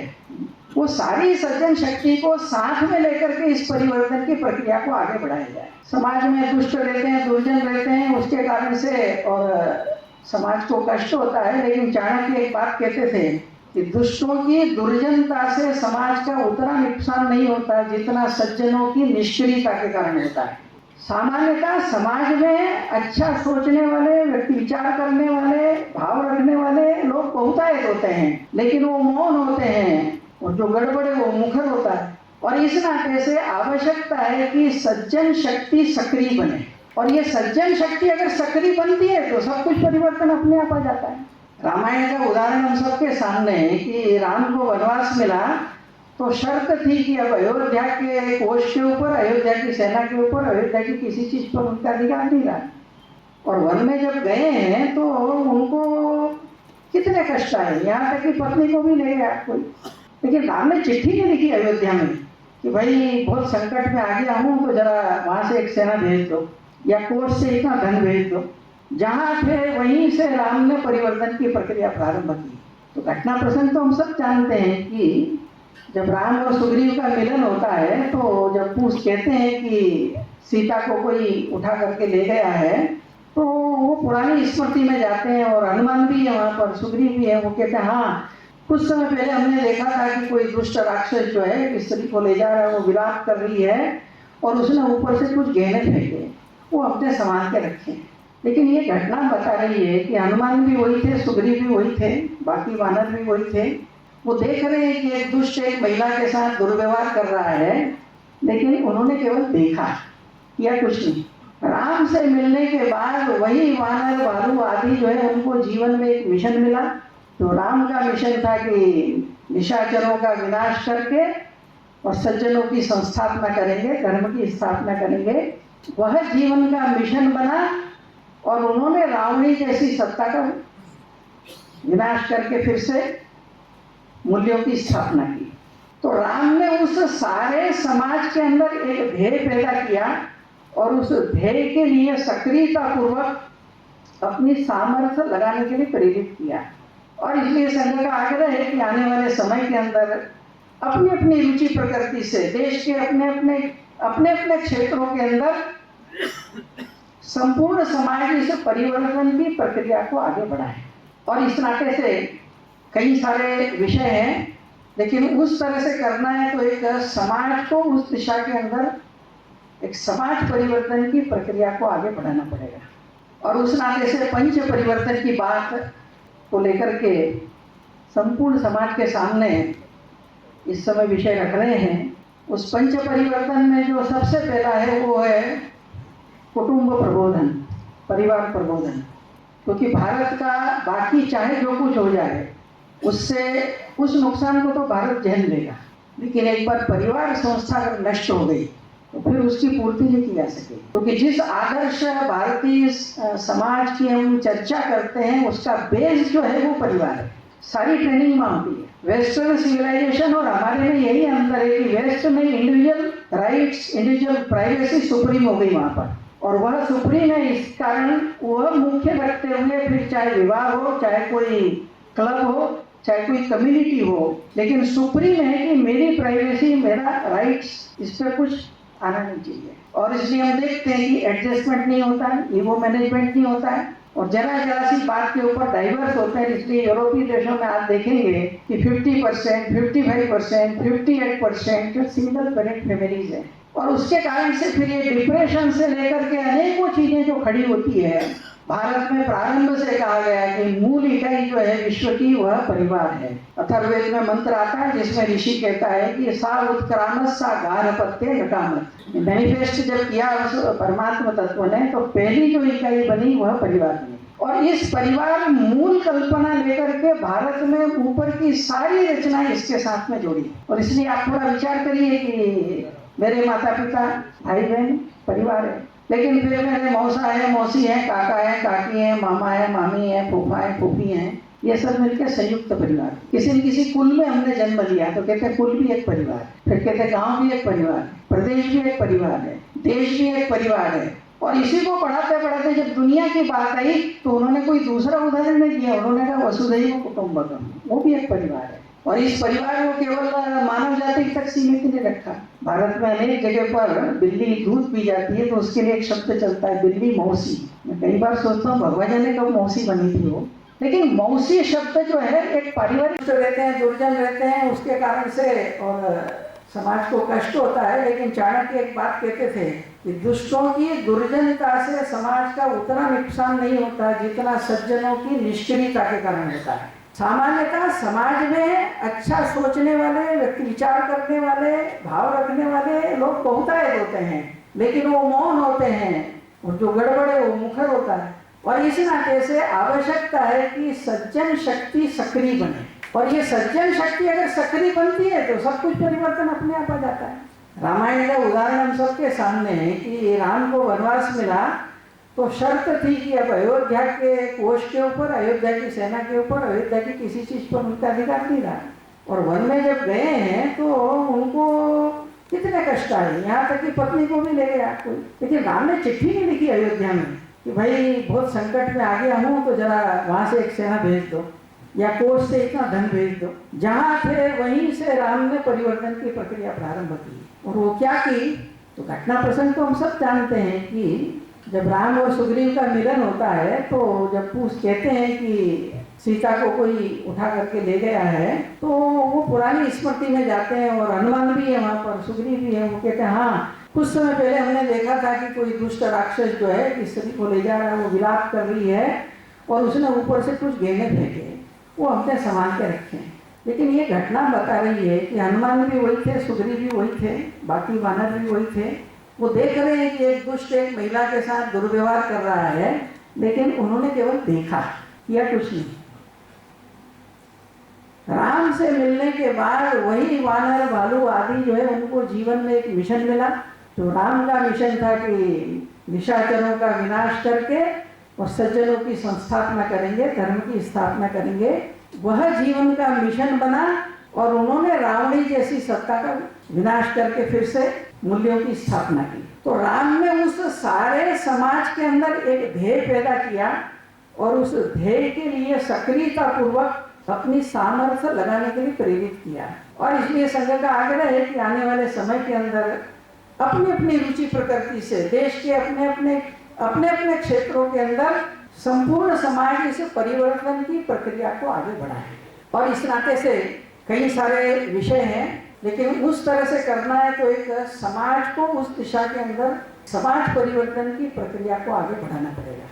वो सारी सज्जन शक्ति को साथ में लेकर के इस परिवर्तन की प्रक्रिया को आगे बढ़ाया जाए। समाज में दुष्ट रहते हैं, दुर्जन रहते हैं, उसके कारण से और समाज को कष्ट होता है। लेकिन चाणक्य एक बात कहते थे कि दुष्टों की दुर्जनता से समाज का उतना नुकसान नहीं होता जितना सज्जनों की निष्क्रियता के कारण होता है। सामान्यतः समाज में अच्छा सोचने वाले, विचार करने वाले, भाव रखने वाले लोग बहुतायत होते हैं, लेकिन वो मौन होते हैं, और जो गड़बड़ है वो मुखर होता है। और इस नाते से आवश्यकता है कि सज्जन शक्ति सक्रिय बने, और ये सज्जन शक्ति अगर सक्रिय बनती है तो सब कुछ परिवर्तन अपने आप आ जाता है। रामायण का उदाहरण हम सबके सामने है कि राम को वनवास मिला तो शर्त थी कि अब अयोध्या के कोष के ऊपर, अयोध्या की सेना के ऊपर, अयोध्या की किसी चीज पर उनका निगाह नहीं रहा। और वन में जब गए हैं तो उनको कितने कष्ट आए, यहाँ तक कि पत्नी को भी ले गया कोई। लेकिन राम ने चिट्ठी नहीं लिखी अयोध्या में कि भाई बहुत संकट में आ गया हूँ तो जरा वहाँ से एक सेना भेज दो या कोर्ट से इतना धन भेज दो। जहाँ थे वहीं से राम ने परिवर्तन की प्रक्रिया प्रारंभ की। तो घटना प्रसंग तो हम सब जानते हैं कि जब राम और सुग्रीव का मिलन होता है तो जब पूछ कहते हैं कि सीता को कोई उठा करके ले गया है तो वो पुरानी स्मृति में जाते हैं और हनुमान भी है वहाँ पर, सुग्रीव भी है। वो कहते हैं हाँ कुछ समय पहले हमने देखा था कि कोई दुष्ट राक्षस जो है स्त्री को ले जा रहा है, वो विलाप कर रही है और उसने ऊपर से कुछ गहने फेंके, वो अपने संभाल के रखे। लेकिन ये घटना बता रही है कि हनुमान भी वही थे, सुग्रीव भी वही थे, बाकी वानर भी वही थे। वो देख रहे हैं कि एक दुष्ट एक महिला के साथ दुर्व्यवहार कर रहा है, लेकिन उन्होंने केवल देखा, किया कुछ नहीं। राम से मिलने के बाद वही वानर भालू आदि जो है उनको जीवन में एक मिशन मिला। तो राम का मिशन था कि निशाचरों का विनाश करके और सज्जनों की संस्थापना करेंगे, धर्म की स्थापना करेंगे। वह जीवन का मिशन बना और उन्होंने रावणी जैसी सत्ता का विनाश करके फिर से मूल्यों की स्थापना की। तो राम ने उस सारे समाज के अंदर एक ध्येय पैदा किया और उस ध्येय के लिए सक्रियता पूर्वक अपनी सामर्थ्य लगाने के लिए प्रेरित किया। और इसलिए संघ का आग्रह है कि आने वाले समय के अंदर अपनी अपनी रुचि प्रकृति से देश के अपने अपने क्षेत्रों के अंदर संपूर्ण समाज इस परिवर्तन की प्रक्रिया को आगे बढ़ाए। और इस नाते से कई सारे विषय हैं, लेकिन उस तरह से करना है तो एक समाज को उस दिशा के अंदर एक समाज परिवर्तन की प्रक्रिया को आगे बढ़ाना पड़ेगा। और उस नाते से पंच परिवर्तन की बात को लेकर के संपूर्ण समाज के सामने इस समय विषय रख रहे हैं। उस पंच परिवर्तन में जो सबसे पहला है वो है कुटुंब प्रबोधन, परिवार प्रबोधन। क्योंकि भारत का बाकी चाहे जो कुछ हो जाए उससे उस नुकसान को तो भारत झेल लेगा, लेकिन एक बार परिवार संस्था अगर नष्ट हो गई तो फिर उसकी पूर्ति नहीं की जा सके। क्योंकि जिस आदर्श भारतीय समाज की हम चर्चा करते हैं उसका बेस जो है वो परिवार है। सारी ट्रेनिंग वहाँ होती है। वेस्टर्न सिविलाइजेशन और हमारे में यही अंतर है कि वेस्ट में individual rights, individual privacy supreme हो गई वहाँ पर, और वह सुप्रीम है इस कारण वह मुख्य रखते हुए फिर चाहे विवाह हो, चाहे कोई क्लब हो, चाहे कोई कम्युनिटी हो, लेकिन सुप्रीम है कि मेरी प्राइवेसी, मेरा राइट्स, इस पर कुछ आना नहीं चाहिए। और इसलिए हम देखते हैं कि एडजस्टमेंट नहीं होता है, ईगो मैनेजमेंट नहीं होता है और जरा सी बात के ऊपर डाइवर्स होते हैं। इसलिए यूरोपीय देशों में आप देखेंगे कि 50%, 55%, 58% सिंगल पेरेंट फैमिलीज है। और उसके कारण से फिर ये डिप्रेशन से लेकर के अनेकों चीजें जो खड़ी होती है। भारत में प्रारंभ से कहा गया कि मूल इकाई जो है विश्व की वह परिवार है। अथर्ववेद में मंत्र आता है जिसमें ऋषि कहता है कि सा उत्क्रामत सा गारहपत्य घटामत। मैनिफेस्ट जब किया उस परमात्मा तत्व ने तो पहली जो इकाई बनी वह परिवार बनी। और इस परिवार मूल कल्पना लेकर के भारत में ऊपर की सारी रचनाएं इसके साथ में जोड़ी। और इसलिए आप थोड़ा विचार करिए कि मेरे माता पिता, भाई बहन, परिवार है, लेकिन फिर मेरे मौसा है, मौसी है, काका है, काकी है, मामा है, मामी है, फूफा है, फूफी है, ये सब मिलकर संयुक्त परिवार। किसी न किसी कुल में हमने जन्म लिया तो कहते हैं कुल भी एक परिवार, फिर कहते हैं गांव भी एक परिवार, प्रदेश भी एक परिवार है, देश भी एक परिवार है। और इसी को पढ़ाते पढ़ाते जब दुनिया की बात आई तो उन्होंने कोई दूसरा उदाहरण नहीं दिया, उन्होंने कहा वसुधैव कुटुंबकम, वो भी एक परिवार है। और इस परिवार को केवल मानव जाति तक सीमित नहीं रखा। भारत में अनेक जगह पर बिल्ली दूध पी जाती है तो उसके लिए एक शब्द चलता है बिल्ली मौसी। मैं कई बार सोचता हूँ भगवान जाने कब मौसी बनी थी वो, लेकिन मौसी शब्द जो है एक पारिवारिक रहते हैं, दुर्जन रहते हैं, उसके कारण से और समाज को कष्ट होता है। लेकिन चाणक्य एक बात कहते थे कि दुष्टों की दुर्जनता से समाज का उतना नुकसान नहीं होता जितना सज्जनों की निष्क्रियता के कारण होता है। सामान्यतः समाज में अच्छा सोचने वाले, व्यक्ति विचार करने वाले, भाव रखने वाले लोग बहुतायत होते हैं, लेकिन वो मौन होते हैं और जो गड़बड़ है वो मुखर होता है। और इस नाते से आवश्यकता है कि सज्जन शक्ति सक्रिय बने। और ये सज्जन शक्ति अगर सक्रिय बनती है तो सब कुछ परिवर्तन अपने आप आ जाता है। रामायण का उदाहरण हम सबके सामने है कि राम को वनवास मिला तो शर्त थी कि अब अयोध्या के कोष के ऊपर, अयोध्या की सेना के ऊपर, अयोध्या की किसी चीज पर उनका अधिकार नहीं रहा। और वन में जब गए हैं तो उनको कितने कष्ट आए, यहाँ तक कि पत्नी को भी ले गया कोई। लेकिन राम ने चिट्ठी नहीं लिखी अयोध्या में कि भाई बहुत संकट में आ गया हूँ तो जरा वहाँ से एक सेना भेज दो या कोष से इतना धन भेज दो। जहाँ थे वहीं से राम ने परिवर्तन की प्रक्रिया प्रारंभ की। और वो क्या की, तो घटना प्रसंग तो हम सब जानते हैं कि जब राम और सुग्रीव का मिलन होता है तो जब पूछ कहते हैं कि सीता को कोई उठा करके ले गया है, तो वो पुरानी स्मृति में जाते हैं और हनुमान भी है वहाँ पर, सुग्रीव भी है। वो कहते हैं हाँ कुछ समय पहले हमने देखा था कि कोई दुष्ट राक्षस जो है किस स्त्री को ले जा रहा है, वो विलाप कर रही है और उसने ऊपर से कुछ गहने फेंके, वो हमने संभाल के रखे हैं। लेकिन ये घटना बता रही है कि हनुमान भी वही थे, सुग्रीव भी वही थे, बाकी वानर भी वही थे। वो देख रहे हैं कि एक दुष्ट एक महिला के साथ दुर्व्यवहार कर रहा है, लेकिन उन्होंने केवल देखा, किया कुछ नहीं। राम से मिलने के बाद वही वानर भालू आदि जो है उनको जीवन में एक मिशन मिला। तो राम का मिशन था कि निशाचरों का विनाश करके और सज्जनों की संस्थापना करेंगे, धर्म की स्थापना करेंगे। वह जीवन का मिशन बना और उन्होंने रावणी जैसी सत्ता का विनाश करके फिर से मूल्यों की स्थापना की। तो राम ने उस सारे समाज के अंदर एक ध्येय पैदा किया और उस ध्येय के लिए सक्रियता पूर्वक अपनी सामर्थ्य लगाने के लिए प्रेरित किया। और इसलिए संघ का आग्रह है कि आने वाले समय के अंदर अपनी अपनी रुचि प्रकृति से देश के अपने अपने क्षेत्रों के अंदर संपूर्ण समाज इस परिवर्तन की प्रक्रिया को आगे बढ़ाए। और इस नाते से कई सारे विषय हैं, लेकिन उस तरह से करना है तो एक समाज को उस दिशा के अंदर समाज परिवर्तन की प्रक्रिया को आगे बढ़ाना पड़ेगा।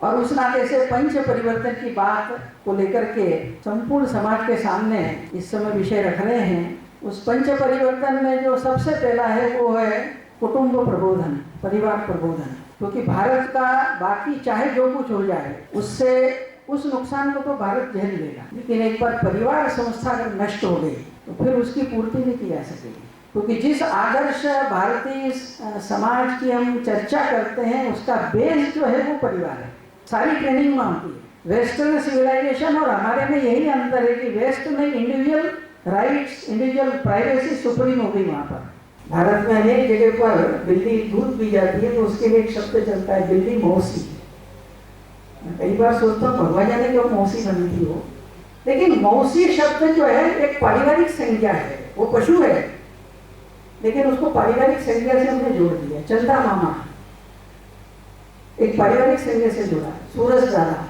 और उस नाते से पंच परिवर्तन की बात को लेकर के संपूर्ण समाज के सामने इस समय विषय रख रहे हैं। उस पंच परिवर्तन में जो सबसे पहला है वो है कुटुंब प्रबोधन, परिवार प्रबोधन। क्योंकि भारत का बाकी चाहे जो कुछ हो जाए उससे उस नुकसान को तो भारत झेल लेगा, लेकिन एक बार परिवार संस्था अगर नष्ट हो गई तो फिर उसकी पूर्ति नहीं की जा सकेगी। क्योंकि जिस आदर्श भारतीय समाज की हम चर्चा करते हैं उसका बेस जो है वो परिवार है। सारी ट्रेनिंग वहाँ होती है। वेस्टर्न सिविलाइजेशन और हमारे में यही अंतर है कि वेस्ट में individual rights, individual privacy supreme हो गई। वहाँ पर भारत में अनेक जगह पर बिल्ली दूध पी जाती है तो उसके लिए एक शब्द चलता है बिल्ली मौसी। कई बार सोचता हूँ भगवान जाने क्यों मौसी बनी थी वो, लेकिन मौसी शब्द जो है एक पारिवारिक संज्ञा है। वो पशु है लेकिन उसको पारिवारिक संज्ञा से हमने जोड़ दिया। चंदा मामा एक पारिवारिक संज्ञा से जुड़ा। सूरज दादा,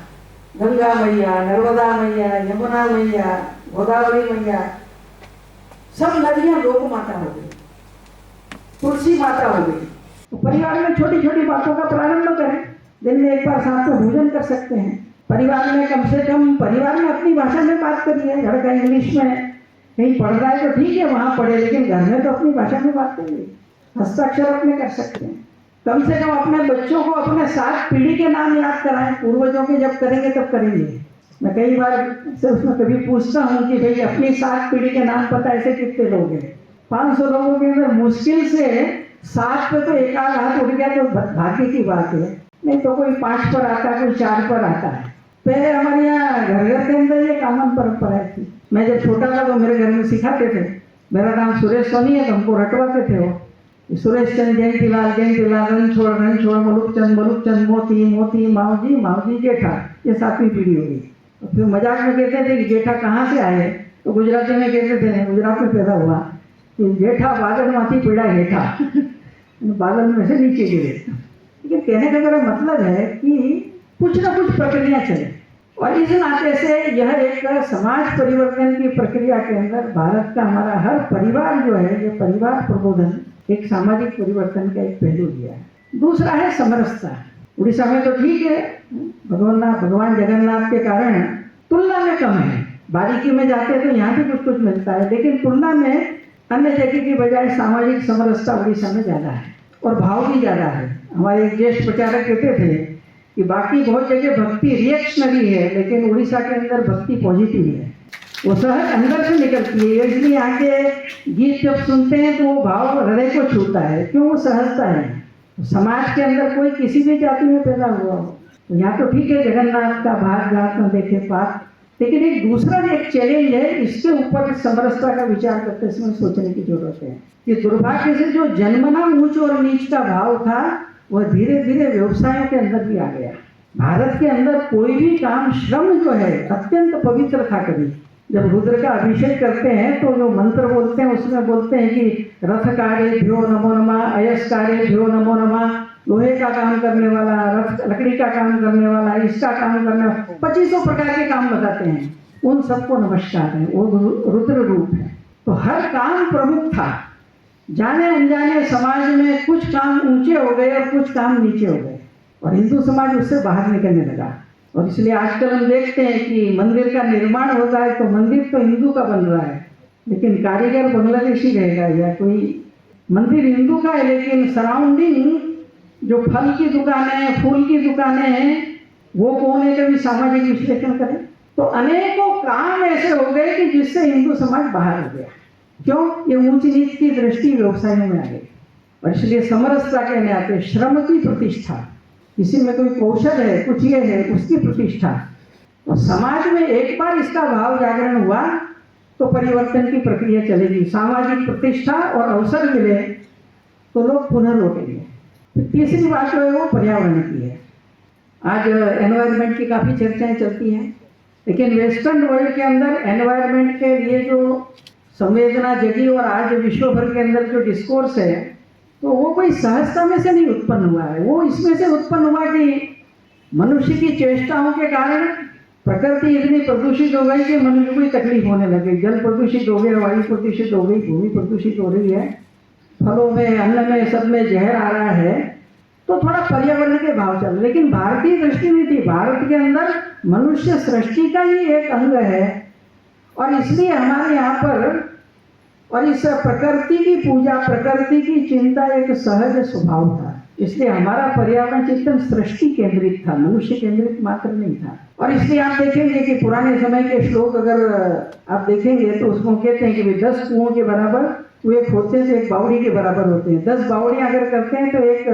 गंगा मैया, नर्मदा मैया, यमुना मैया, गोदावरी मैया, सब नदियां लोक माता हो गई, तुलसी माता हो गई। तो परिवार में छोटी छोटी बातों का प्रारंभ करें। दिन में एक बार साथ में भोजन कर सकते हैं। परिवार में कम से कम परिवार में अपनी भाषा में बात करिए। लड़का इंग्लिश में कहीं पढ़ रहा है तो ठीक है वहाँ पढ़े, लेकिन घर में तो अपनी भाषा में बात करिए। हस्ताक्षर अपने कर सकते हैं। कम से कम अपने बच्चों को अपने 7 पीढ़ी के नाम याद कराएं। पूर्वजों के जब करेंगे तब करेंगे। मैं कई बार से उसमें कभी पूछता हूँ कि भाई अपनी 7 पीढ़ी के नाम पता ऐसे कितने लोग हैं? 500 लोगों के अंदर मुश्किल से 7 पे तो एक आध हाथ उठ गया तो भाग्य की बात है, नहीं तो कोई 5 पर आता है, कोई 4 पर आता है। पहले हमारे यहाँ घर घर के अंदर ये कॉमन परंपरा थी। मैं जब छोटा था तो मेरे घर में सिखाते थे। मेरा नाम सुरेश सोनी है तो हमको रटवाते थे वो सुरेश चंद जयंतीलाल, रणछोड़, मलुकचंद, मोती, मावजी, जेठा, ये 7वीं पीढ़ी होगी। तो फिर मजाक में कहते थे कि जेठा कहाँ से आए, तो गुजराती में कहते थे, गुजरात में पैदा हुआ कि जेठा बादल माथी पीड़ा हेठा, बादल में से नीचे गिरे। लेकिन कहने का मेरा मतलब है कि कुछ ना कुछ प्रक्रिया चले। और इस नाते से यह एक समाज परिवर्तन की प्रक्रिया के अंदर भारत का हमारा हर परिवार जो है, ये परिवार प्रबोधन एक सामाजिक परिवर्तन का एक पहलू दिया है। दूसरा है समरसता। उड़ीसा में तो ठीक है, भगवान जगन्नाथ के कारण तुलना में कम है। बारीकी में जाते हैं तो यहाँ भी कुछ कुछ मिलता है, लेकिन तुलना में अन्य जगह की बजाय सामाजिक समरसता उड़ीसा में ज़्यादा है और भाव भी ज़्यादा है। हमारे एक ज्येष्ठ प्रचारक कहते थे कि बाकी बहुत जगह भक्ति रिएक्शनरी है, लेकिन उड़ीसा के अंदर भक्ति पॉजिटिव है। वो सहज अंदर से निकलती है। इसलिए यहाँ के गीत जब सुनते हैं तो वो भाव हृदय को छूता है। क्यों? वो सहजता है। समाज के अंदर कोई किसी भी जाति में पैदा हुआ हो तो यहाँ तो ठीक है, जगन्नाथ का भाग जात में देखे पात, लेकिन एक दूसरा एक चैलेंज है, इसके ऊपर समरसता का विचार करते समय सोचने की जरूरत है कि दुर्भाग्य से जो जन्मना ऊंच और नीच का भाव था वह धीरे धीरे व्यवसायों के अंदर भी आ गया। भारत के अंदर कोई भी काम, श्रम जो है अत्यंत पवित्र था। कभी जब रुद्र का अभिषेक करते हैं तो जो मंत्र बोलते हैं उसमें बोलते हैं कि रथकारेभ्यो नमो नमः, अयस्कारेभ्यो नमो नमः, लोहे का काम करने वाला, रथ लकड़ी का काम करने वाला, इसका काम करने वाला, 2500 प्रकार के काम बताते हैं, उन सबको नमस्कार है, वो रुद्र रूप है। तो हर काम प्रमुख था। जाने अनजाने समाज में कुछ काम ऊंचे हो गए और कुछ काम नीचे हो गए और हिंदू समाज उससे बाहर निकलने लगा। और इसलिए आजकल हम देखते हैं कि मंदिर का निर्माण होता है तो मंदिर तो हिंदू का बन रहा है, लेकिन कारीगर बांग्लादेशी रहेगा, या कोई मंदिर हिंदू का है लेकिन सराउंडिंग जो फल की दुकानें हैं, फूल की दुकानें हैं, वो कौन है, कभी सामाजिक विश्लेषण करें तो अनेकों काम ऐसे हो गए कि जिससे हिंदू समाज बाहर हो गया। क्यों? ये ऊंच नीच की दृष्टि व्यवसायों में आ गई। और इसलिए समरसता के नाते श्रम की प्रतिष्ठा, किसी में कोई कौशल है, कुछ ये है, उसकी प्रतिष्ठा, और समाज में एक बार इसका भाव जागरण हुआ तो परिवर्तन की प्रक्रिया चलेगी। सामाजिक प्रतिष्ठा और अवसर मिले तो लोग पुनः लौटेंगे। तीसरी बात जो है वो पर्यावरण की है। आज एनवायरनमेंट की काफ़ी चर्चाएं चलती हैं, लेकिन वेस्टर्न वर्ल्ड के अंदर एनवायरनमेंट के लिए जो संवेदना जगी और आज विश्व भर के अंदर जो डिस्कोर्स है तो वो कोई सहजता में से नहीं उत्पन्न हुआ है। वो इसमें से उत्पन्न हुआ कि मनुष्य की चेष्टाओं के कारण प्रकृति इतनी प्रदूषित हो गई कि मनुष्य को ही तकलीफ होने लगी। जल प्रदूषित हो गया, वायु प्रदूषित हो गई, भूमि प्रदूषित हो रही है, फलों में, अन्न में, सब में जहर आ रहा है, तो थोड़ा पर्यावरण के भाव चल। लेकिन भारतीय दृष्टि नहीं थी। भारत के अंदर मनुष्य सृष्टि का ही एक अंग है और इसलिए हमारे यहाँ पर और इस प्रकृति की पूजा, प्रकृति की चिंता एक सहज स्वभाव था। इसलिए हमारा पर्यावरण चिंतन सृष्टि केंद्रित था, मनुष्य केंद्रित मात्र नहीं था। और इसलिए आप देखेंगे कि पुराने समय के श्लोक अगर आप देखेंगे तो उसको कहते हैं कि 10 कुओं के बराबर कुएं खोदते हैं तो एक बावड़ी के बराबर होते हैं, 10 बावड़ियां अगर करते हैं तो एक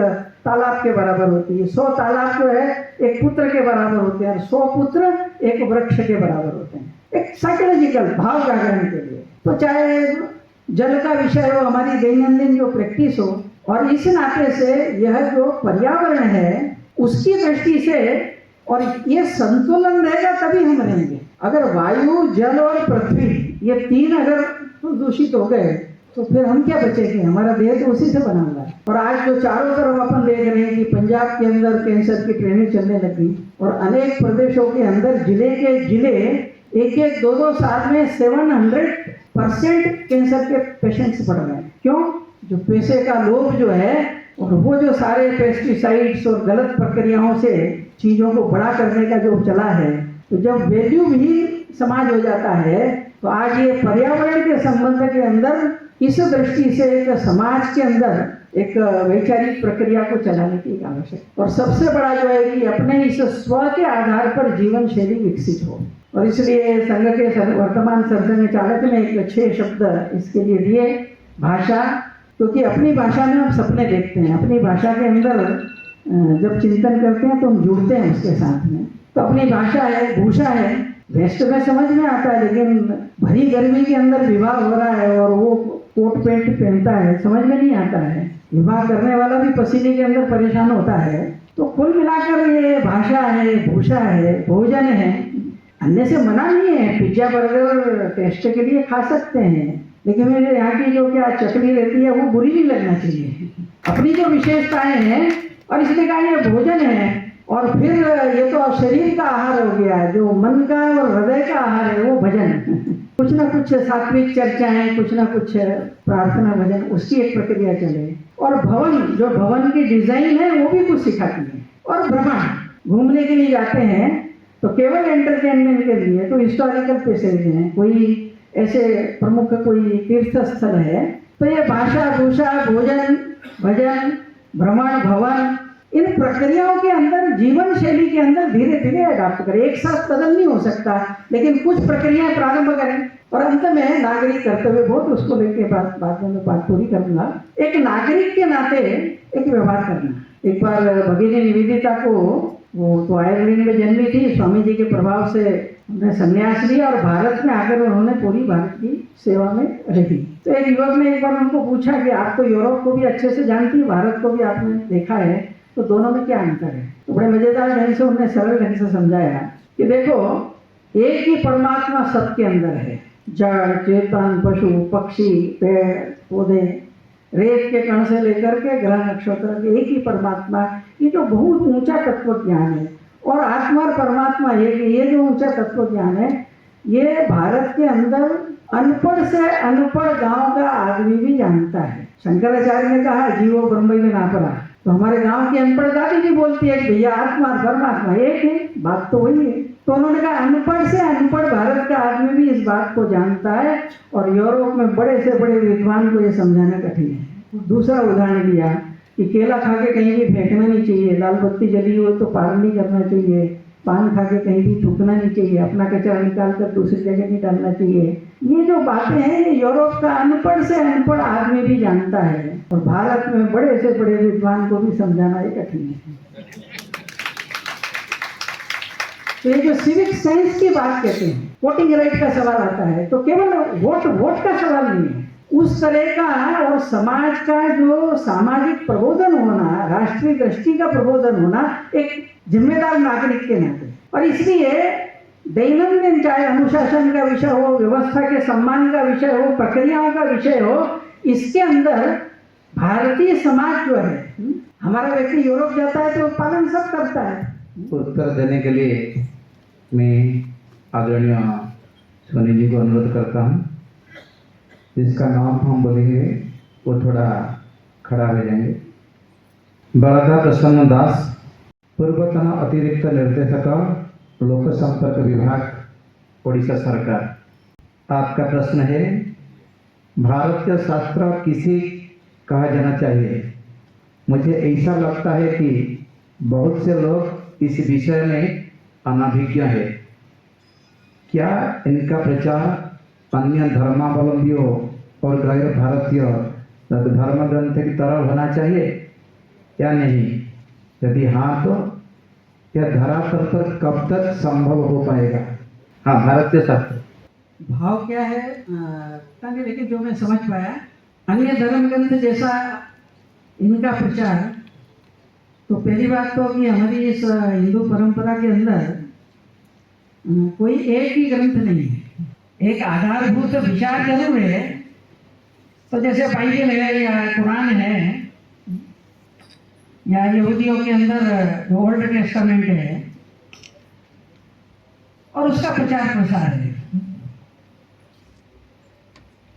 तालाब के बराबर होती है, 100 तालाब जो है एक पुत्र के बराबर होते हैं और 100 पुत्र एक वृक्ष के बराबर होते हैं। एक साइकोलॉजिकल भाव जागरण के लिए। तो चाहे जल का विषय हो, हमारी दैनंदिन जो प्रैक्टिस हो, और इस नाते से यह जो पर्यावरण है उसकी दृष्टि से, और ये संतुलन रहेगा तभी हम रहेंगे। अगर वायु, जल और पृथ्वी ये 3 अगर दूषित हो गए तो फिर हम क्या बचेंगे? हमारा देह तो उसी से बना हुआ है। और आज जो चारों तरफ अपन देख रहे हैं कि पंजाब के अंदर कैंसर की ट्रेनिंग चलने लगी और अनेक प्रदेशों के अंदर जिले के जिले एक 2 साल में 700% कैंसर के पेशेंट्स बढ़ रहे हैं। क्यों? जो पैसे का लोभ जो है और वो जो सारे पेस्टिसाइड्स और गलत प्रक्रियाओं से चीजों को बड़ा करने का जो चला है, तो जब वैल्यू भी समाज हो जाता है तो आज ये पर्यावरण के संबंध के अंदर इस दृष्टि से एक समाज के अंदर एक वैचारिक प्रक्रिया को चलाने की आवश्यकता। और सबसे बड़ा जो है कि अपने इस स्व के आधार पर जीवन शैली विकसित हो। और इसलिए संघ के वर्तमान सरसंघ चालक ने एक 6 शब्द इसके लिए दिए। भाषा, क्योंकि अपनी भाषा में हम सपने देखते हैं, अपनी भाषा के अंदर जब चिंतन करते हैं तो हम जुड़ते हैं उसके साथ में। तो अपनी भाषा है, भूषा है, वेस्ट में समझ में आता है, लेकिन भरी गर्मी के अंदर विवाह हो रहा है और वो कोट पैंट पहनता है, समझ में नहीं आता है। विवाह करने वाला भी पसीने के अंदर परेशान होता है। तो कुल मिलाकर ये भाषा है, भूषा है, भोजन है, अन्य से मना नहीं है। पिज्जा बर्गर टेस्ट के लिए खा सकते हैं, लेकिन मेरे यहाँ की जो क्या चटनी रहती है वो बुरी नहीं लगना चाहिए। अपनी जो विशेषताएं हैं, और इसलिए कहा ये भोजन है। और फिर ये तो शरीर का आहार हो गया, जो मन का और हृदय का आहार है वो भजन। कुछ ना कुछ सात्विक चर्चाएं, कुछ ना कुछ प्रार्थना, भजन, उसकी एक प्रक्रिया चले। और भवन, जो भवन की डिजाइन है वो भी कुछ सिखाती है। और भ्रमण, घूमने के लिए जाते हैं तो केवल एंटरटेनमेंट के लिए, तो हिस्टोरिकल प्लेसेज हैं, कोई ऐसे प्रमुख कोई तीर्थ स्थल है, तो ये भाषा, भूषा, भोजन, भजन, भ्रमण, भवन, इन प्रक्रियाओं के अंदर, जीवन शैली के अंदर धीरे धीरे अडाप्ट करें। एक साथ बदल नहीं हो सकता, लेकिन कुछ प्रक्रियाएं प्रारंभ करें। और अंत में नागरिक कर्तव्य, बहुत उसको लेके बाद में बात पूरी करूंगा। एक नागरिक के नाते एक व्यवहार करना। एक बार भगिनी निवेदिता को वो तो आयरलैंड में जन्मी थी, स्वामी जी के प्रभाव से उन्होंने संन्यास लिया और भारत में आकर उन्होंने पूरी भारत की सेवा में रही। तो एक युवक ने एक बार उनको पूछा कि आप तो यूरोप को भी अच्छे से जानती है, भारत को भी आपने देखा है, तो दोनों में क्या अंतर है? तो बड़े मजेदार ढंग से उन्होंने सरल ढंग से समझाया कि देखो, एक ही परमात्मा सबके अंदर है। जड़, चेतन, पशु, पक्षी, पेड़ पौधे, रेत के कण से लेकर के ग्रह नक्षत्र के एक ही परमात्मा, ये तो बहुत ऊंचा तत्व ज्ञान है। और आत्मा और परमात्मा ये जो ऊंचा तत्व ज्ञान है, ये भारत के अंदर अनपढ़ से अनपढ़ गांव का आदमी भी जानता है। शंकराचार्य ने कहा जीवो ब्रह्म में नापरा, तो हमारे गांव की अनपढ़ दादी भी बोलती है भैया आत्मा और परमात्मा एक है, बात तो वही है। तो उन्होंने कहा अनपढ़ से अनपढ़ भारत का आदमी भी इस बात को जानता है, और यूरोप में बड़े से बड़े विद्वान को ये समझाना कठिन है। दूसरा उदाहरण दिया कि केला खा के कहीं भी फेंकना नहीं चाहिए, लाल बत्ती जली हो तो पार नहीं करना चाहिए, पान खा के कहीं भी थूकना नहीं चाहिए, अपना कचरा निकाल कर दूसरी जगह नहीं डालना चाहिए। ये जो बातें हैं ये यूरोप का अनपढ़ से अनपढ़ आदमी भी जानता है, और भारत में बड़े से बड़े विद्वान को भी समझाना ये कठिन है। तो ये जो सिविक सेंस की बात कहते हैं, वोटिंग राइट का सवाल आता है, तो केवल वोट का सवाल नहीं है, उस तरह का और समाज का जो सामाजिक प्रबोधन होना, राष्ट्रीय दृष्टि का प्रबोधन होना एक जिम्मेदार नागरिक के नाते। और इसलिए दैनंदिन, चाहे अनुशासन का विषय हो, व्यवस्था के सम्मान का विषय हो, प्रक्रियाओं का विषय हो, इसके अंदर भारतीय समाज जो है, हमारा व्यक्ति यूरोप जाता है तो पालन सब करता है। उत्तर देने के लिए मैं आदरणीय सोनी जी को अनुरोध करता हूँ। जिसका नाम हम बोलेंगे वो थोड़ा खड़ा हो जाएंगे। बड़दा प्रसन्न दास, पूर्वतन अतिरिक्त निर्देशक, लोक संपर्क विभाग, उड़ीसा सरकार। आपका प्रश्न है भारतीय शास्त्र किसे कहा जाना चाहिए? मुझे ऐसा लगता है कि बहुत से लोग इस विषय में अनभिज्ञ है। क्या इनका प्रचार अन्य धर्मावलंबियों और गैर भारतीय धर्म ग्रंथ की तरह होना चाहिए या नहीं? यदि हाँ तो यह धरातल पर कब तक संभव हो पाएगा? हाँ, भारतीय शास्त्र भाव क्या है ताकि, लेकिन जो मैं समझ पाया, अन्य धर्म ग्रंथ जैसा इनका प्रचार, तो पहली बात तो कि हमारी इस हिंदू परंपरा के अंदर कोई एक ही ग्रंथ नहीं है, एक आधारभूत विचार जरूर है। तो जैसे बाइबल है या कुरान है, या यहूदियों के अंदर ओल्ड टेस्टामेंट है, और उसका प्रचार प्रसार है,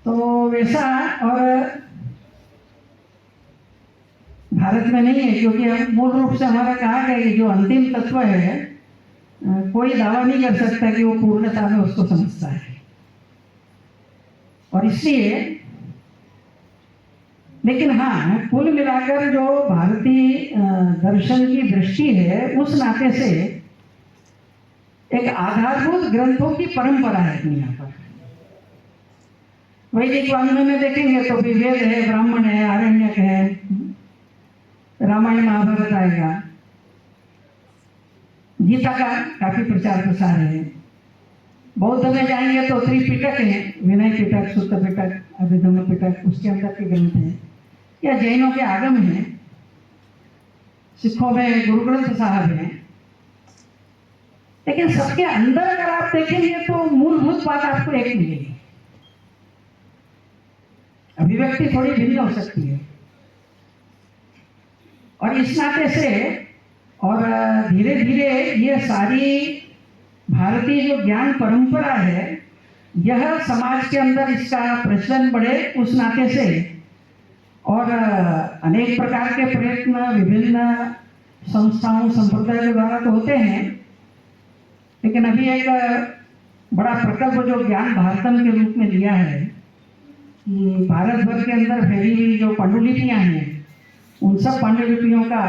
तो वैसा और भारत में नहीं है, क्योंकि मूल रूप से हमारा कहा गया कि जो अंतिम तत्व है, कोई दावा नहीं कर सकता कि वो पूर्णता में उसको समझता है। और इसलिए, लेकिन हाँ, कुल मिलाकर जो भारतीय दर्शन की दृष्टि है, उस नाते से एक आधारभूत ग्रंथों की परंपरा है दुनिया पर। वैदिक वाङ्मय में देखेंगे तो भी वेद है, ब्राह्मण है, आरण्यक है, रामायण महाभारत आएगा, गीता का काफी प्रचार प्रसार है। बौद्ध में जाएंगे तो त्रिपिटक है, विनय पिटक, सुत्त पिटक, अभिधम्म पिटक, उसके अंदर के ग्रंथ हैं। या जैनों के आगम हैं, सिखों में गुरु ग्रंथ साहब हैं। लेकिन सबके अंदर अगर आप देखेंगे तो मूलभूत बात आपको एक मिलेगी। अभिव्यक्ति थोड़ी भिन्न हो सकती है, और इस नाते से और धीरे धीरे ये सारी भारतीय जो ज्ञान परंपरा है, यह समाज के अंदर इसका प्रचलन बढ़े, उस नाते से और अनेक प्रकार के प्रयत्न विभिन्न संस्थाओं संप्रदाय के द्वारा तो होते हैं। लेकिन अभी एक बड़ा प्रकल्प जो ज्ञान भारतम के रूप में लिया है कि भारत भर के अंदर फैली हुई जो पांडुलिपियाँ हैं, उन सब पांडुलिपियों का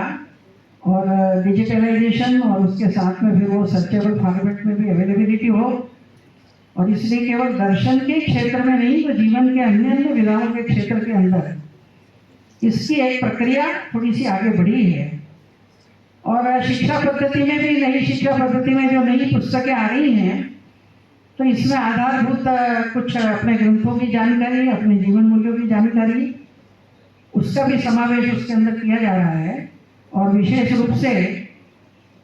और डिजिटलाइजेशन, और उसके साथ में फिर वो सर्चेबल फॉर्मेट में भी अवेलेबिलिटी हो। और इसलिए केवल दर्शन के क्षेत्र में नहीं, तो जीवन के अन्य अन्य विधाओं के क्षेत्र के अंदर इसकी एक प्रक्रिया थोड़ी सी आगे बढ़ी है। और शिक्षा पद्धति में भी, नई शिक्षा पद्धति में जो नई पुस्तकें आ रही हैं, तो इसमें आधारभूत कुछ अपने ग्रंथों की जानकारी, अपने जीवन मूल्यों की जानकारी, उसका भी समावेश उसके अंदर किया जा रहा है। और विशेष रूप से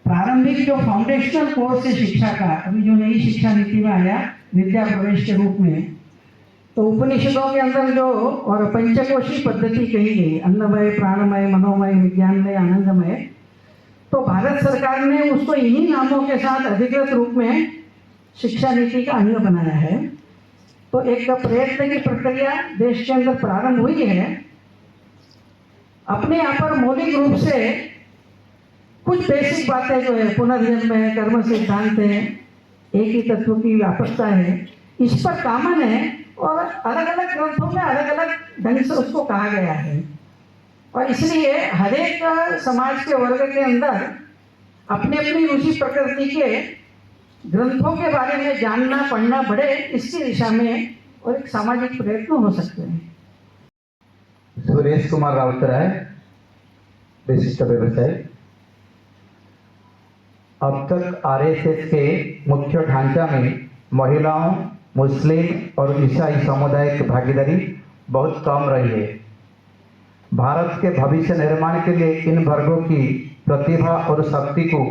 प्रारंभिक जो फाउंडेशनल कोर्स है शिक्षा का, अभी जो नई शिक्षा नीति में आया विद्या प्रवेश के रूप में, तो उपनिषदों के अंदर जो और पंचकोशी पद्धति कही गई, अन्नमय, प्राणमय, मनोमय, विज्ञानमय, आनंदमय, तो भारत सरकार ने उसको इन्हीं नामों के साथ अधिकृत रूप में शिक्षा नीति का अंग बनाया है। तो एक प्रयत्न की प्रक्रिया देश के अंदर प्रारंभ हुई है। अपने यहाँ पर मौलिक रूप से कुछ बेसिक बातें जो है, पुनर्जन्म है, कर्म सिद्धांत है, एक ही तत्व की व्यापकता है, इस पर कामन है और अलग अलग ग्रंथों में अलग अलग ढंग से उसको कहा गया है। और इसलिए हर एक समाज के वर्ग के अंदर अपनी अपनी रुचि प्रकृति के ग्रंथों के बारे में जानना, पढ़ना बढ़े, इसकी दिशा में और एक सामाजिक प्रयत्न हो सकते हैं। सुरेश कुमार राउतराय, विशिष्ट व्यवसायी। अब तक आरएसएस के मुख्य ढांचा में महिलाओं, मुस्लिम और ईसाई समुदाय की भागीदारी बहुत कम रही है। भारत के भविष्य निर्माण के लिए इन वर्गों की प्रतिभा और शक्ति को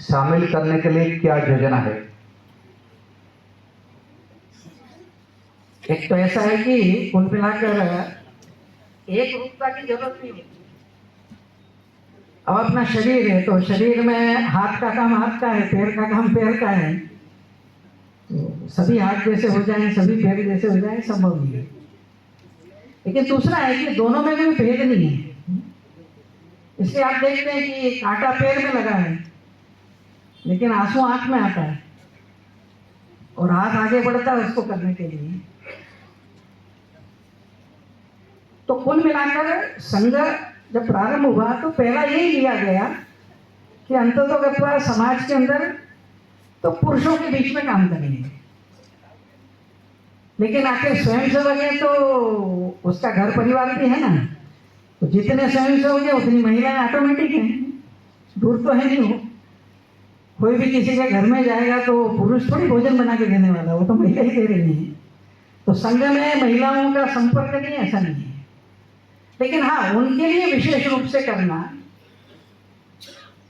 शामिल करने के लिए क्या योजना है? एक तो ऐसा है कि कुल मिलाकर एक रूपता की जरूरत नहीं है। अब अपना शरीर है तो शरीर में हाथ का काम हाथ का है, पैर का काम पैर का है, तो सभी हाथ जैसे हो जाएं, सभी पैर जैसे हो जाएं, संभव नहीं है। लेकिन दूसरा है कि दोनों में कोई भेद नहीं है। इसलिए आप देखते हैं कि कांटा पैर में लगा है लेकिन आंसू आंख में आता है और हाथ आगे बढ़ता है उसको करने के लिए। तो कुल मिलाकर संघ जब प्रारंभ हुआ तो पहला यही लिया गया कि अंततः समाज के अंदर तो पुरुषों के बीच में काम करेंगे, लेकिन आखिर स्वयंसेवक है तो उसका घर परिवार भी है ना, तो जितने स्वयंसेवक है उतनी महिलाएं ऑटोमेटिक हैं, दूर तो है नहीं। हो कोई भी किसी के घर में जाएगा तो पुरुष थोड़ी भोजन बना के देने वाला, वो तो महिला ही दे रही है। तो संघ में महिलाओं का संपर्क नहीं, ऐसा नहीं है। लेकिन हाँ, उनके लिए विशेष रूप से करना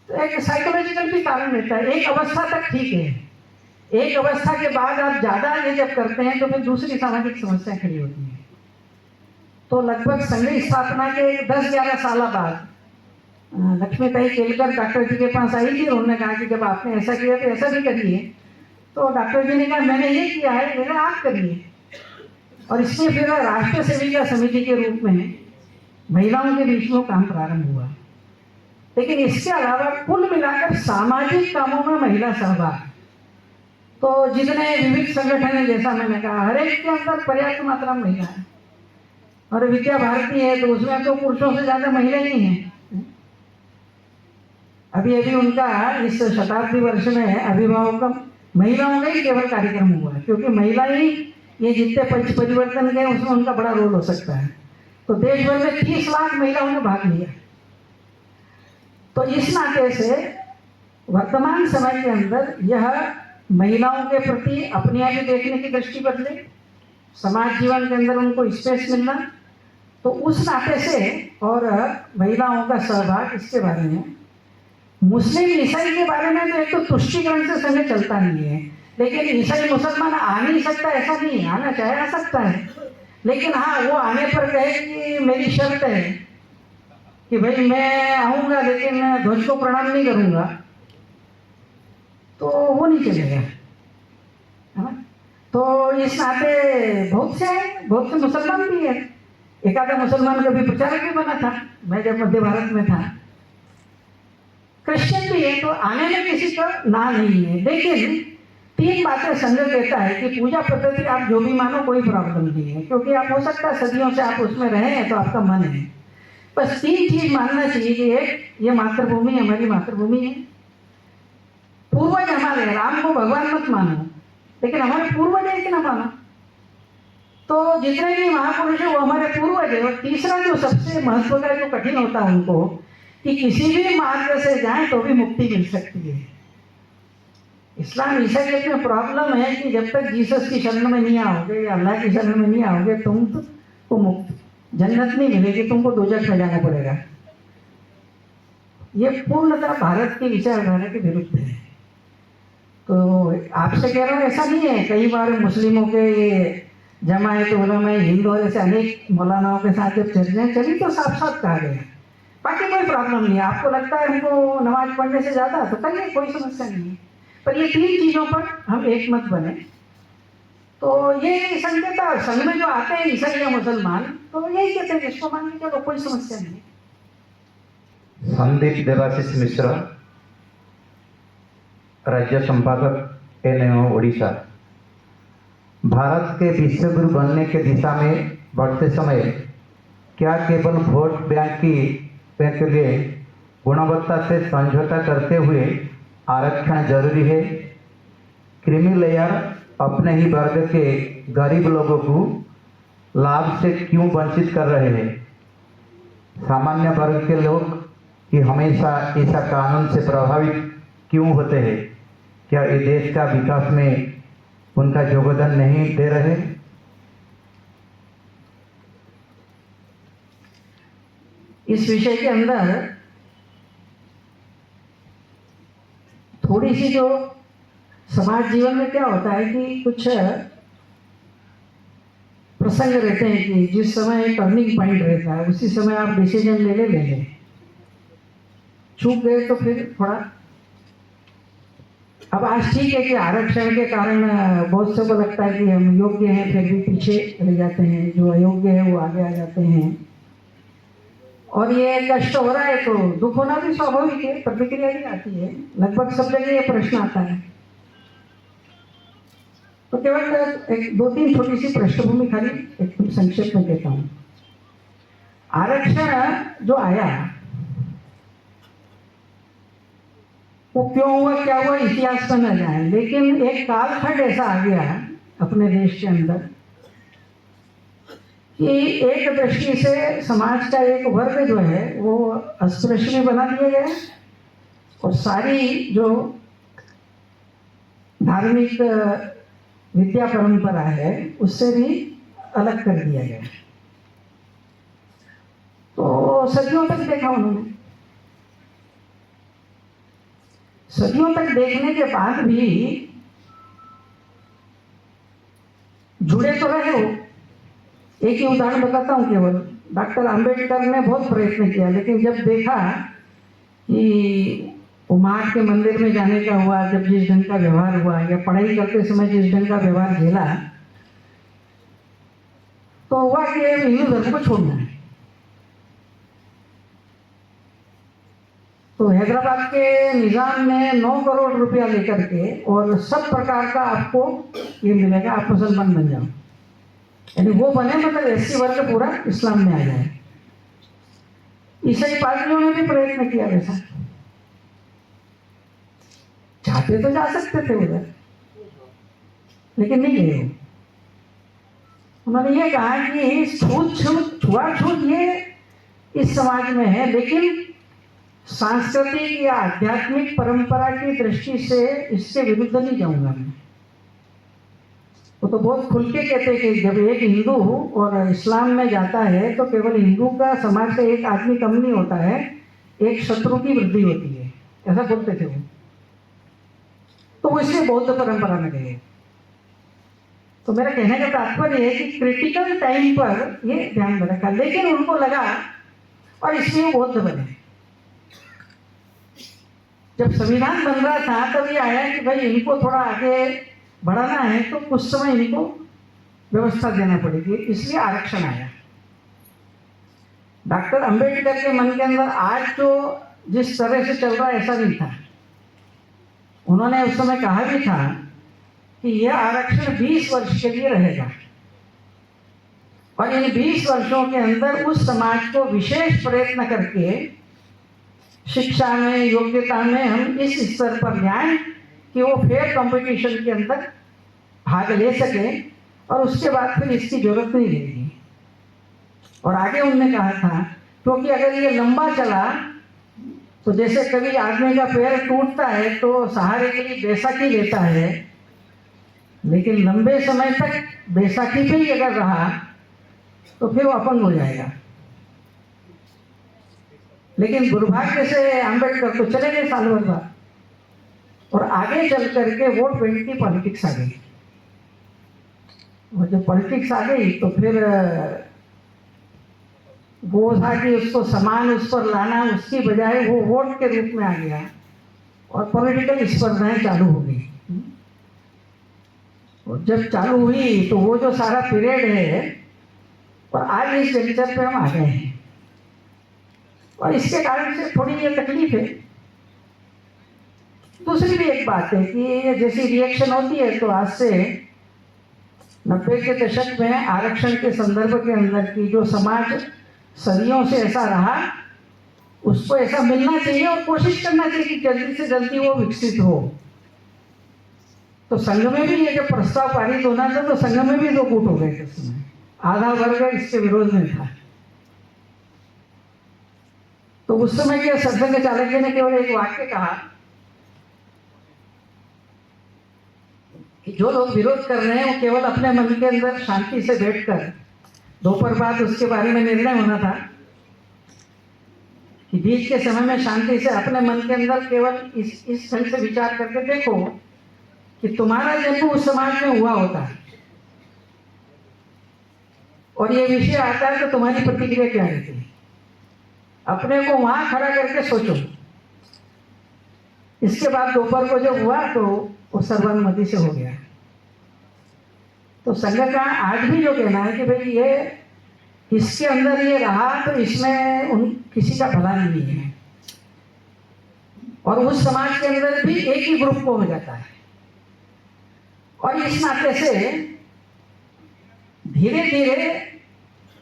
तो एक साइकोलॉजिकल भी कारण रहता है। एक अवस्था तक ठीक है, एक अवस्था के बाद आप ज्यादा ये जब करते हैं तो फिर दूसरी सामाजिक समस्याएं खड़ी होती हैं। तो लगभग संघ स्थापना के 10-11 साल बाद लक्ष्मीबाई केलकर डॉक्टर जी के पास आई थी और उन्होंने कहा कि जब आपने ऐसा किया तो ऐसा भी करिए। तो डॉक्टर जी ने कहा मैंने ये किया है, मेरा आप करिए। और इसलिए फिर राष्ट्रीय सेविका समिति के रूप में महिलाओं के बीच में काम प्रारंभ हुआ। लेकिन इसके अलावा कुल मिलाकर सामाजिक कामों में महिला सहभाग, तो जितने विविध संगठन है, जैसा मैंने कहा, हर एक के अंदर पर्याप्त मात्रा में महिला है। और विद्या भारती है तो उसमें तो पुरुषों से ज्यादा महिला ही हैं। अभी उनका इस शताब्दी वर्ष में अभिभावक महिलाओं का ही केवल कार्यक्रम हुआ है, क्योंकि महिला ही ये जितने पंच परिवर्तन गए उसमें उनका बड़ा रोल हो सकता है। तो देश भर में 30 लाख महिलाओं ने भाग लिया। तो इस नाते से वर्तमान समय के अंदर यह महिलाओं के प्रति अपने आप ही देखने की दृष्टि बदले, समाज जीवन के अंदर उनको स्पेस मिलना, तो उस नाते से और महिलाओं का सहभाग, इसके बारे में मुस्लिम ईसाई के बारे में तो एक तो तुष्टिकरण से संघ चलता नहीं है। लेकिन ईसाई मुसलमान आ नहीं सकता ऐसा नहीं है, आना चाहे आ सकता है। लेकिन हाँ, वो आने पर कहे कि मेरी शर्त है कि भाई मैं आऊँगा लेकिन ध्वज को प्रणाम नहीं करूँगा, तो वो नहीं चलेगा, है ना। तो इस नाते बहुत से मुसलमान भी है। एक आधा मुसलमान कभी प्रचारक भी बना था, मैं जब मध्य भारत में था। क्रिश्चियन भी है, तो आने में किसी का ना नहीं है। लेकिन 3 बातें संघ कहता है कि पूजा पद्धति आप जो भी मानो कोई प्रॉब्लम नहीं है, क्योंकि आप हो सकता है सदियों से आप उसमें रहे हैं तो आपका मन है। बस 3 चीज मानना चाहिए कि एक, ये मातृभूमि हमारी मातृभूमि है, पूर्वज हमारे, राम को भगवान मत मानो लेकिन हमारे पूर्वज है कि ना मानो। तो जितने भी महापुरुष है वो हमारे पूर्वज है। और तीसरा जो सबसे महत्व का, जो कठिन होता है उनको, कि किसी भी मार्ग से जाएं तो भी मुक्ति मिल सकती है। इस्लाम ईसाइयत में प्रॉब्लम है कि जब तक जीसस की शरण में नहीं आओगे या अल्लाह की शरण में नहीं आओगे तुमको मुक्ति जन्नत नहीं मिलेगी, तुमको दोजख में जाना पड़ेगा। ये पूर्णतः भारत की विचारधारा के विरुद्ध है। तो आपसे कह रहा हूँ ऐसा नहीं है। कई बार मुस्लिमों के ये जमायत उलमा हिंद और ऐसे अनेक मौलानाओं के साथ जब चर्चाएं चली तो साफ साफ कहा गया, बाकी कोई प्रॉब्लम नहीं है। आपको लगता है हमको नमाज पढ़ने से ज़्यादा तो करिए, कोई समस्या नहीं है। पर ये 3 चीज़ों पर हम एक मत बने तो ये संकेत है। संघ में जो आते हैं ईसाई या मुसलमान तो यही कहते हैं इसको मान के चलो, कोई समस्या नहीं। संदीप देवाशीष मिश्र, राज्य संपादक एनएओ ओडिशा। भारत के विश्वगुरु बनने के दिशा में बढ़ते समय क्या केवल वोट बैंक के लिए गुणवत्ता से समझौता करते हुए आरक्षण जरूरी है? क्रीमी लेयर अपने ही वर्ग के गरीब लोगों को लाभ से क्यों वंचित कर रहे हैं? सामान्य वर्ग के लोग कि हमेशा ऐसा कानून से प्रभावित क्यों होते हैं? क्या ये देश का विकास में उनका योगदान नहीं दे रहे? इस विषय के अंदर थोड़ी सी जो समाज जीवन में क्या होता है कि कुछ प्रसंग रहते हैं कि जिस समय टर्निंग पॉइंट रहता है उसी समय आप डिसीजन ले लें। चूक गए तो फिर थोड़ा, अब आज ठीक है कि आरक्षण के कारण बहुत से को लगता है कि हम योग्य हैं फिर भी पीछे रह जाते हैं, जो अयोग्य है वो आगे आ जाते हैं, और ये कष्ट हो रहा है तो दुख होना भी स्वाभाविक है, प्रतिक्रिया भी आती है। लगभग सब जगह ये प्रश्न आता है। तो केवल एक 2-3 छोटी सी पृष्ठभूमि खाली एकदम संक्षेप में देता हूँ। आरक्षण जो आया वो क्यों हुआ, क्या हुआ, इतिहास में न जाए, लेकिन एक कालखंड ऐसा आ गया अपने देश के अंदर कि एक दृष्टि से समाज का एक वर्ग जो है वो अस्पृश्य में बना दिया गया और सारी जो धार्मिक विद्या परंपरा है उससे भी अलग कर दिया गया। तो सदियों तक देखा उन्होंने, सदियों तक देखने के बाद भी जुड़े तो रहे हो। एक ही उदाहरण बताता हूँ केवल। डॉक्टर अंबेडकर ने बहुत प्रयत्न किया, लेकिन जब देखा कि उमार के मंदिर में जाने का हुआ, जब जिस ढंग का व्यवहार हुआ या पढ़ाई करते समय जिस ढंग का व्यवहार झेला, तो हुआ कि हिंदू धर्म को छोड़ना है। तो हैदराबाद के निजाम ने 9 करोड़ रुपया लेकर के और सब प्रकार का आपको ये मिलेगा, आप मुसलमान बन जाओ, यानी वो बने मतलब एससी वर्ग पूरा इस्लाम में आ जाए। ईसाई पादरियों ने भी प्रयत्न किया वैसा, चाहते तो जा सकते थे उधर, लेकिन नहीं गए। उन्होंने ये कहा कि छुआछूत ये इस समाज में है, लेकिन सांस्कृतिक या आध्यात्मिक परंपरा की दृष्टि से इसके विरुद्ध नहीं जाऊंगा मैं। वो तो बहुत खुल के कहते हैं कि जब एक हिंदू और इस्लाम में जाता है तो केवल हिंदू का समाज से एक आदमी कम नहीं होता है, एक शत्रु की वृद्धि होती है, ऐसा बोलते थे वो। तो वो इसलिए बौद्ध परंपरा में गए। तो मेरा कहने का तात्पर्य है कि क्रिटिकल टाइम पर ये ध्यान में रखा, लेकिन उनको लगा और इसलिए बौद्ध बने। जब संविधान बन रहा था तब ये आया कि भाई इनको थोड़ा आगे बढ़ाना है तो कुछ समय इनको व्यवस्था देना पड़ेगी, इसलिए आरक्षण आया। डॉक्टर अंबेडकर के मन के अंदर आज जो जिस तरह से चल रहा है ऐसा नहीं था। उन्होंने उस समय कहा भी था कि यह आरक्षण 20 वर्ष के लिए रहेगा और इन 20 वर्षों के अंदर उस समाज को विशेष प्रयत्न करके शिक्षा में, योग्यता में हम इस स्तर पर लाएं कि वो फेयर कंपटीशन के अंदर भाग ले सके और उसके बाद फिर इसकी जरूरत नहीं रहेगी। और आगे उन्होंने कहा था क्योंकि अगर ये लंबा चला तो जैसे कभी आदमी का पैर टूटता है तो सहारे के लिए बैसाखी लेता है, लेकिन लंबे समय तक बैसाखी पे ही अगर रहा तो फिर वो अपंग हो जाएगा। लेकिन दुर्भाग्य से अम्बेडकर तो चले गए साल भर बाद, और आगे चल करके वोट बैंक की पॉलिटिक्स आ गई। और जब पॉलिटिक्स आ गई तो फिर वो था कि उसको समान उस पर लाना, उसकी बजाय वो वोट के रूप में आ गया और पॉलिटिकल स्पर्धाएं चालू हो गई। और जब चालू हुई तो वो जो सारा पीरियड है, और आज इस जंक्शन पे हम आ गए हैं, और इसके कारण से थोड़ी ये तकलीफ है। दूसरी भी एक बात है कि ये जैसी रिएक्शन होती है, तो आज से 90 के दशक में आरक्षण के संदर्भ के अंदर की जो समाज सदियों से ऐसा रहा, उसको ऐसा मिलना चाहिए और कोशिश करना चाहिए कि जल्दी से जल्दी वो विकसित हो। तो संघ में भी ये जब प्रस्ताव पारित होना था तो संघ में भी 2 गुट हो गए थे उसमें, आधा वर्ग इसके विरोध में था। तो उस समय के सरसंघ चालक जी ने केवल एक वाक्य कहा कि जो लोग विरोध कर रहे हैं वो केवल अपने मन के अंदर शांति से बैठकर, दोपहर बाद उसके बारे में निर्णय होना था कि बीच के समय में शांति से अपने मन के अंदर केवल इस ढंग से विचार करके देखो कि तुम्हारा जन्म उस समाज में हुआ होता है और ये विषय आता है तो तुम्हारी प्रतिक्रिया क्या रहती है। अपने को वहां खड़ा करके सोचो। इसके बाद दोपहर को जब हुआ तो वो सर्वानुमति से हो गया। तो संघ का आज भी जो कहना है कि भाई ये इसके अंदर ये रहा तो इसमें किसी का भला नहीं है, और उस समाज के अंदर भी एक ही ग्रुप को हो जाता है। और इस नाते से धीरे धीरे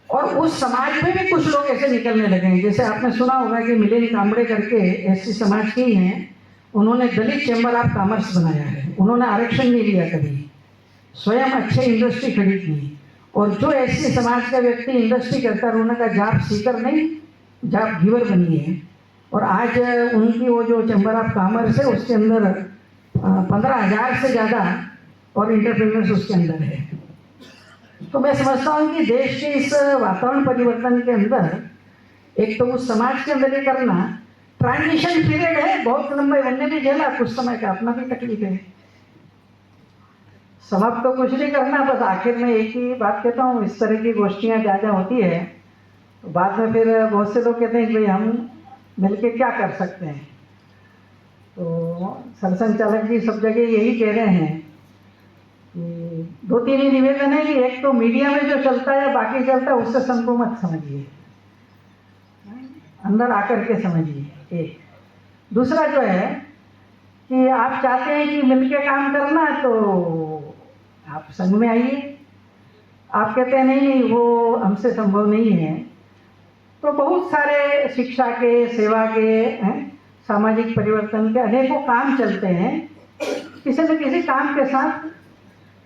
और उस समाज में भी कुछ लोग ऐसे निकलने लगे हैं। जैसे आपने सुना होगा कि मिलिंद कांबड़े करके एससी समाज के ही हैं, उन्होंने दलित चैम्बर ऑफ कॉमर्स बनाया है। उन्होंने आरक्षण नहीं लिया कभी, स्वयं अच्छे इंडस्ट्री खड़ी की, और जो एससी समाज का व्यक्ति इंडस्ट्री करता है उन्होंने का जॉब सीकर नहीं जॉब गिवर बनी है। और आज उनकी वो जो चैम्बर ऑफ कॉमर्स है उसके अंदर 15,000 से ज़्यादा और इंटरप्रेन्योर्स उसके अंदर है। तो मैं समझता हूँ कि देश के इस वातावरण परिवर्तन के अंदर एक तो उस समाज के अंदर ही करना, ट्रांजिशन पीरियड है बहुत लंबा, उनने भी झेला कुछ समय का, अपना भी तकलीफ है। समाप्त तो कुछ नहीं करना, बस आखिर में एक ही बात कहता हूँ, इस तरह की गोष्ठियाँ ज़्यादा होती है तो बाद में फिर बहुत से लोग कहते हैं कि भाई हम मिलके क्या कर सकते हैं। तो सरसंघ चालक जी सब जगह यही कह रहे हैं कि 2-3 ही निवेदन है कि एक तो मीडिया में जो चलता है बाकी चलता है उससे संघ को मत समझिए, अंदर आकर के समझिए। एक दूसरा जो है कि आप चाहते हैं कि मिलके काम करना तो आप संघ में आइए। आप कहते हैं नहीं वो हमसे संभव नहीं है, तो बहुत सारे शिक्षा के, सेवा के, सामाजिक परिवर्तन के अनेकों काम चलते हैं, किसी न किसी काम के साथ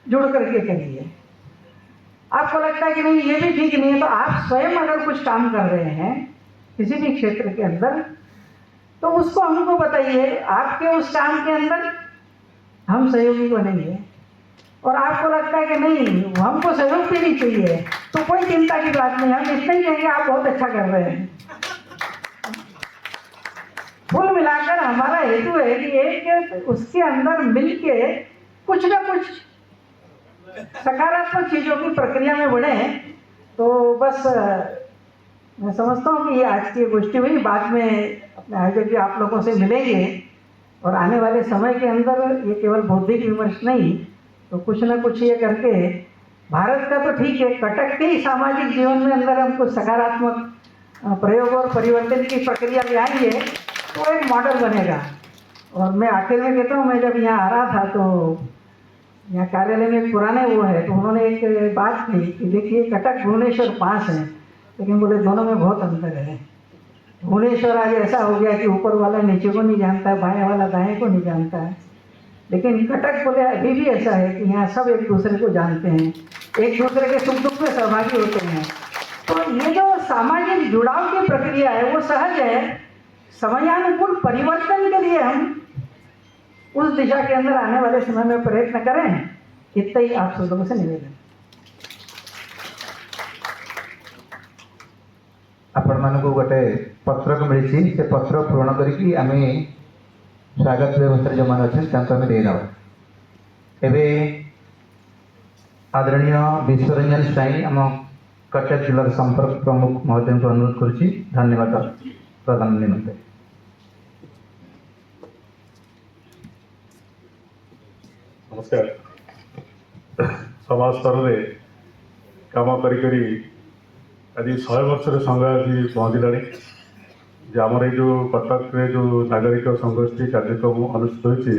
जुड़ करके करिए। आपको लगता है कि नहीं ये भी ठीक नहीं है, तो आप स्वयं अगर कुछ काम कर रहे हैं किसी भी क्षेत्र के अंदर तो उसको हमको बताइए, आपके उस काम के अंदर हम सहयोगी बनेंगे। और आपको लगता है कि नहीं हमको सहयोग भी नहीं चाहिए तो कोई चिंता की बात नहीं, हम इतना ही कहेंगे आप बहुत अच्छा कर रहे हैं। कुल मिलाकर हमारा हेतु है कि एक उसके अंदर मिलके कुछ ना कुछ सकारात्मक चीज़ों की प्रक्रिया में बढ़े। तो बस मैं समझता हूँ कि ये आज की गोष्ठी हुई, बाद में अपने आयोजक जी आप लोगों से मिलेंगे और आने वाले समय के अंदर ये केवल बौद्धिक विमर्श नहीं तो कुछ ना कुछ ये करके भारत का तो ठीक है, कटक के ही सामाजिक जीवन में अंदर हम कुछ सकारात्मक प्रयोग और परिवर्तन की प्रक्रिया ले आएंगे तो एक मॉडल बनेगा। और मैं आखिर में कहता हूँ, मैं जब यहाँ आ रहा था तो यहाँ कार्यालय में एक पुराने वो है तो उन्होंने एक बात कही कि देखिए कटक भुवनेश्वर पास है, लेकिन बोले दोनों में बहुत अंतर है। भुवनेश्वर आज ऐसा हो गया कि ऊपर वाला नीचे को नहीं जानता है, बाएं वाला दाएं को नहीं जानता है, लेकिन कटक बोले अभी भी ऐसा है कि यहाँ सब एक दूसरे को जानते हैं, एक दूसरे के सुख दुख में सहभागी होते हैं। तो ये जो सामाजिक जुड़ाव की प्रक्रिया है वो सहज है, समयानुकूल परिवर्तन के लिए हम उस दिशा के अंदर आने वाले समय में प्रयत्न करें, इतना ही आप सब लोगों से निवेदन। आपण मानक गोटे पत्रक मिली से पत्र पूरण करके आम स्वागत व्यवस्था जो मैंने अच्छे आम देदेवा। एवं आदरणीय विश्वरंजन स्वाई आम कटक जिलार संपर्क प्रमुख महोदय को अनुरोध करुच्ची धन्यवाद प्रदान निमंते। नमस्कार। समाज स्तर में काम करी आज 100 वर्ष संघ आज पहुँचला जे आमर ये जो कटक रे जो नागरिक संगोष्ठी कार्यक्रम अनुष्ठित होती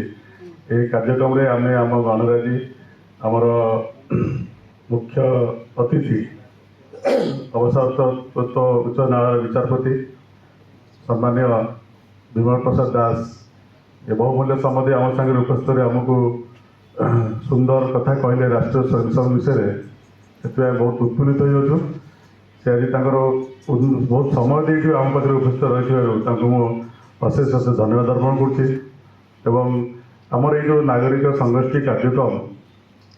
कार्यक्रम रे आम आम गणराजी आमर मुख्य अतिथि अवसरप्राप्त उच्च न्यायालय विचारपति सम्मान्य विमल प्रसाद दास ये बहुमूल्य समय आम सागर उपस्थित आमको सुंदर कथा कहले राष्ट्रीय स्वयंसेवक विषय से बहुत उत्फुल्लित हो से आज बहुत समय दे आम पाखे उपस्थित रही अशेष अशेष धन्यवाद अर्पण करुँच। आमर ये जो नागरिक संगोष्ठी कार्यक्रम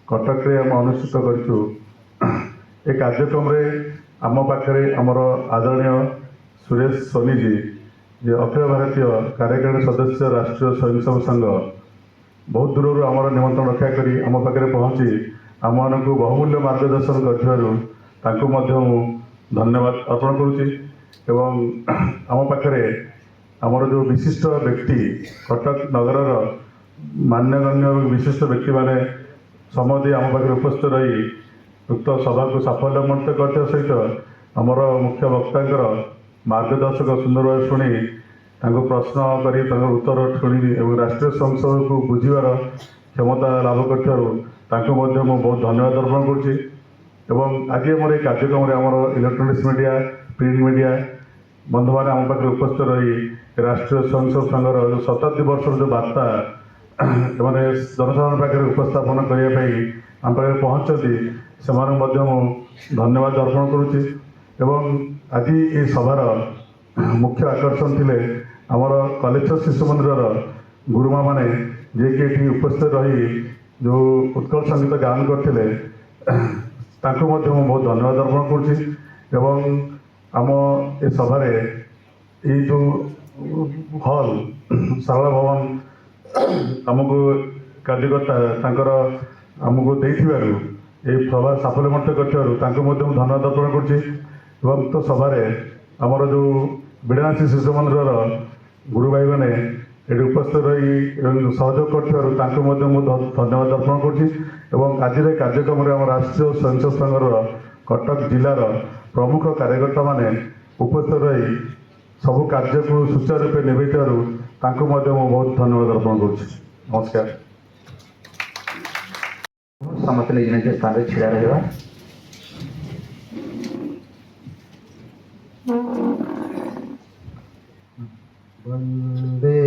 कटक रे आम अनुष्ठित करूँ ए कार्यक्रम रे आम पाखे आमर आदरणीय सुरेश सोनी जी जे अखिल भारतीय कार्यकारिणी सदस्य राष्ट्रीय स्वयंसेवक संघ बहुत दूर आमर निमंत्रण रक्षा करी आम पाखे पहुँची आम मान बहुमूल्य मार्गदर्शन कर धन्यवाद अर्पण करुँच। आम पाखे आमर जो विशिष्ट व्यक्ति कटक नगर मान्यगण्य विशिष्ट व्यक्ति माने समय आम पाखे उपस्थित रही उक्त सभा को साफल्यमंडित करने सहित आमर मुख्य वक्ता मार्गदर्शक सुंदर भाव शुणी प्रश्न करी उत्तर शुणी राष्ट्रीय स्वयंसेवक को बुझीबार क्षमता लाभ कर बहुत धन्यवाद अर्पण करुँच। आज आम कार्यक्रम आमर इलेक्ट्रोनिक्स मीडिया प्रिंट मीडिया बंधु मैंने आम पाखे उपस्थित रही राष्ट्रीय स्वयंसेवक संघर जो 70 वर्ष जो बार्ता मैंने जनसाधारण पाखे उपस्थापन करने आम पाखे पहुँचती से धन्यवाद अर्पण करुँच। आज ये सभार मुख्य आकर्षण थिले आमर कलेक्टर शिशु मंदिर गुरुमा माने जे कि उपस्थित रही जो उत्कल संगीत गान करते बहुत धन्यवाद अर्पण करुँच। आम ए सभार ये जो हल शारदा भवन आमको कार्यकर्ता आमको देथिबारु ये सभा साफल्यमंडित कर धन्यवाद अर्पण करुँच। तो सभार आमर जो बिड़ासी शिशु मंदिर गुरु भाई मैंने ये उपस्थित रही सहयोग कर धन्यवाद अर्पण करुँच। आज कार्यक्रम आम राष्ट्रीय स्वयंसेवक संघर कटक जिलार प्रमुख कार्यकर्ता माने उपस्थित रही सबू कार्य को सुचारू रूपे निभेतारू बहुत धन्यवाद अर्पण करुँच। नमस्कार। समस्त निज निज स्थान छिड़ा रहा। वंदे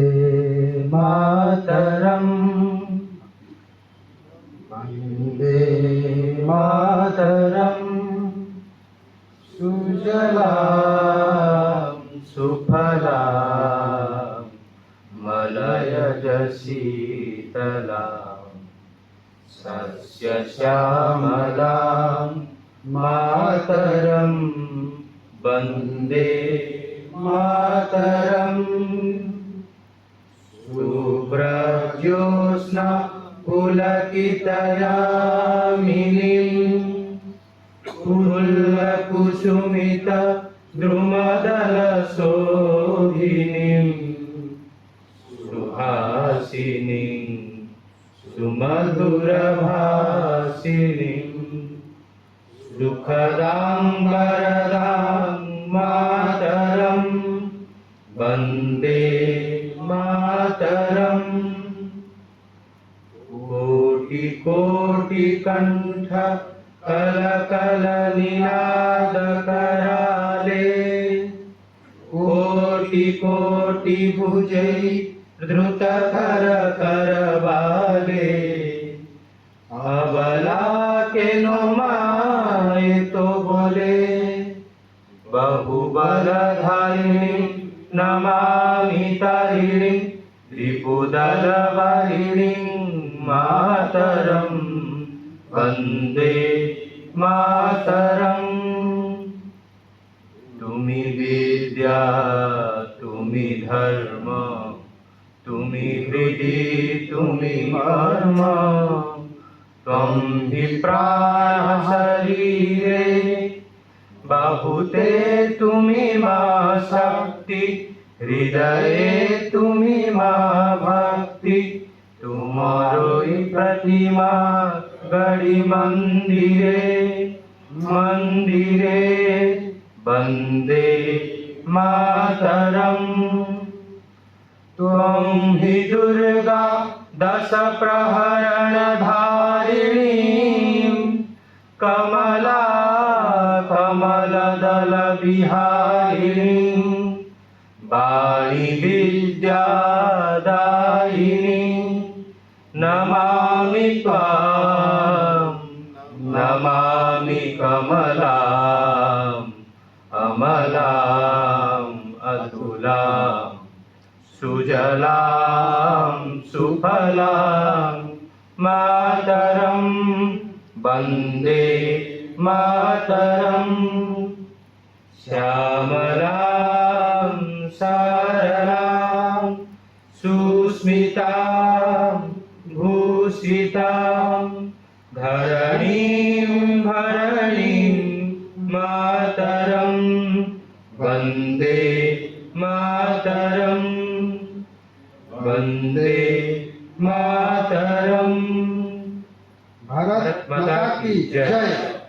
मातरम वंदे मातरम सुजलां सुफलां मलयज शीतलां सस्यश्यामलां मातरं वन्दे मातरं शुभ्रज्योत्स्ना पुलकितयामिनीं फुल्लकुसुमित द्रुमदलशोभिनीं सुहासिनीं सुमधुरभाषिणीं सुखदां वरदां मातरं वन्दे मातरम् कोटि कोटि कंठ कलकलनिनाद कराले कोटि कोटि भुजै द्रुत कर करवाले अबला के नो माए तो बोले बहुबलधारिणी नमामि तरिणीं रिपुदलवरिणीं मातरं वन्दे मातरम्। तुमि विद्या तुमि धर्म तुमि हृदि तुमि मर्म त्वं हि प्राणः शरीरे बाहुते तुमि मा शक्ति हृदये तुमि मा भक्ति तुम्हारो ही प्रतिमा गढ़ी मंदिरे मंदिरे वन्दे मातरम्। त्वं हि दुर्गा दश प्रहरणधारिणीं कमला कमलदलविहारिणीं वाणी विद्यादायिनीं नमामि त्वां नमामि कमलाम् अमलाम् अतुलाम् सुजलां सुफलां मातरं वन्दे मातरम्। श्यामलां सरलां सुस्मितां भूषितां धरणीं भरणीं मातरं वन्दे मातरम् वन्दे मातरम्। भारत माता की जय।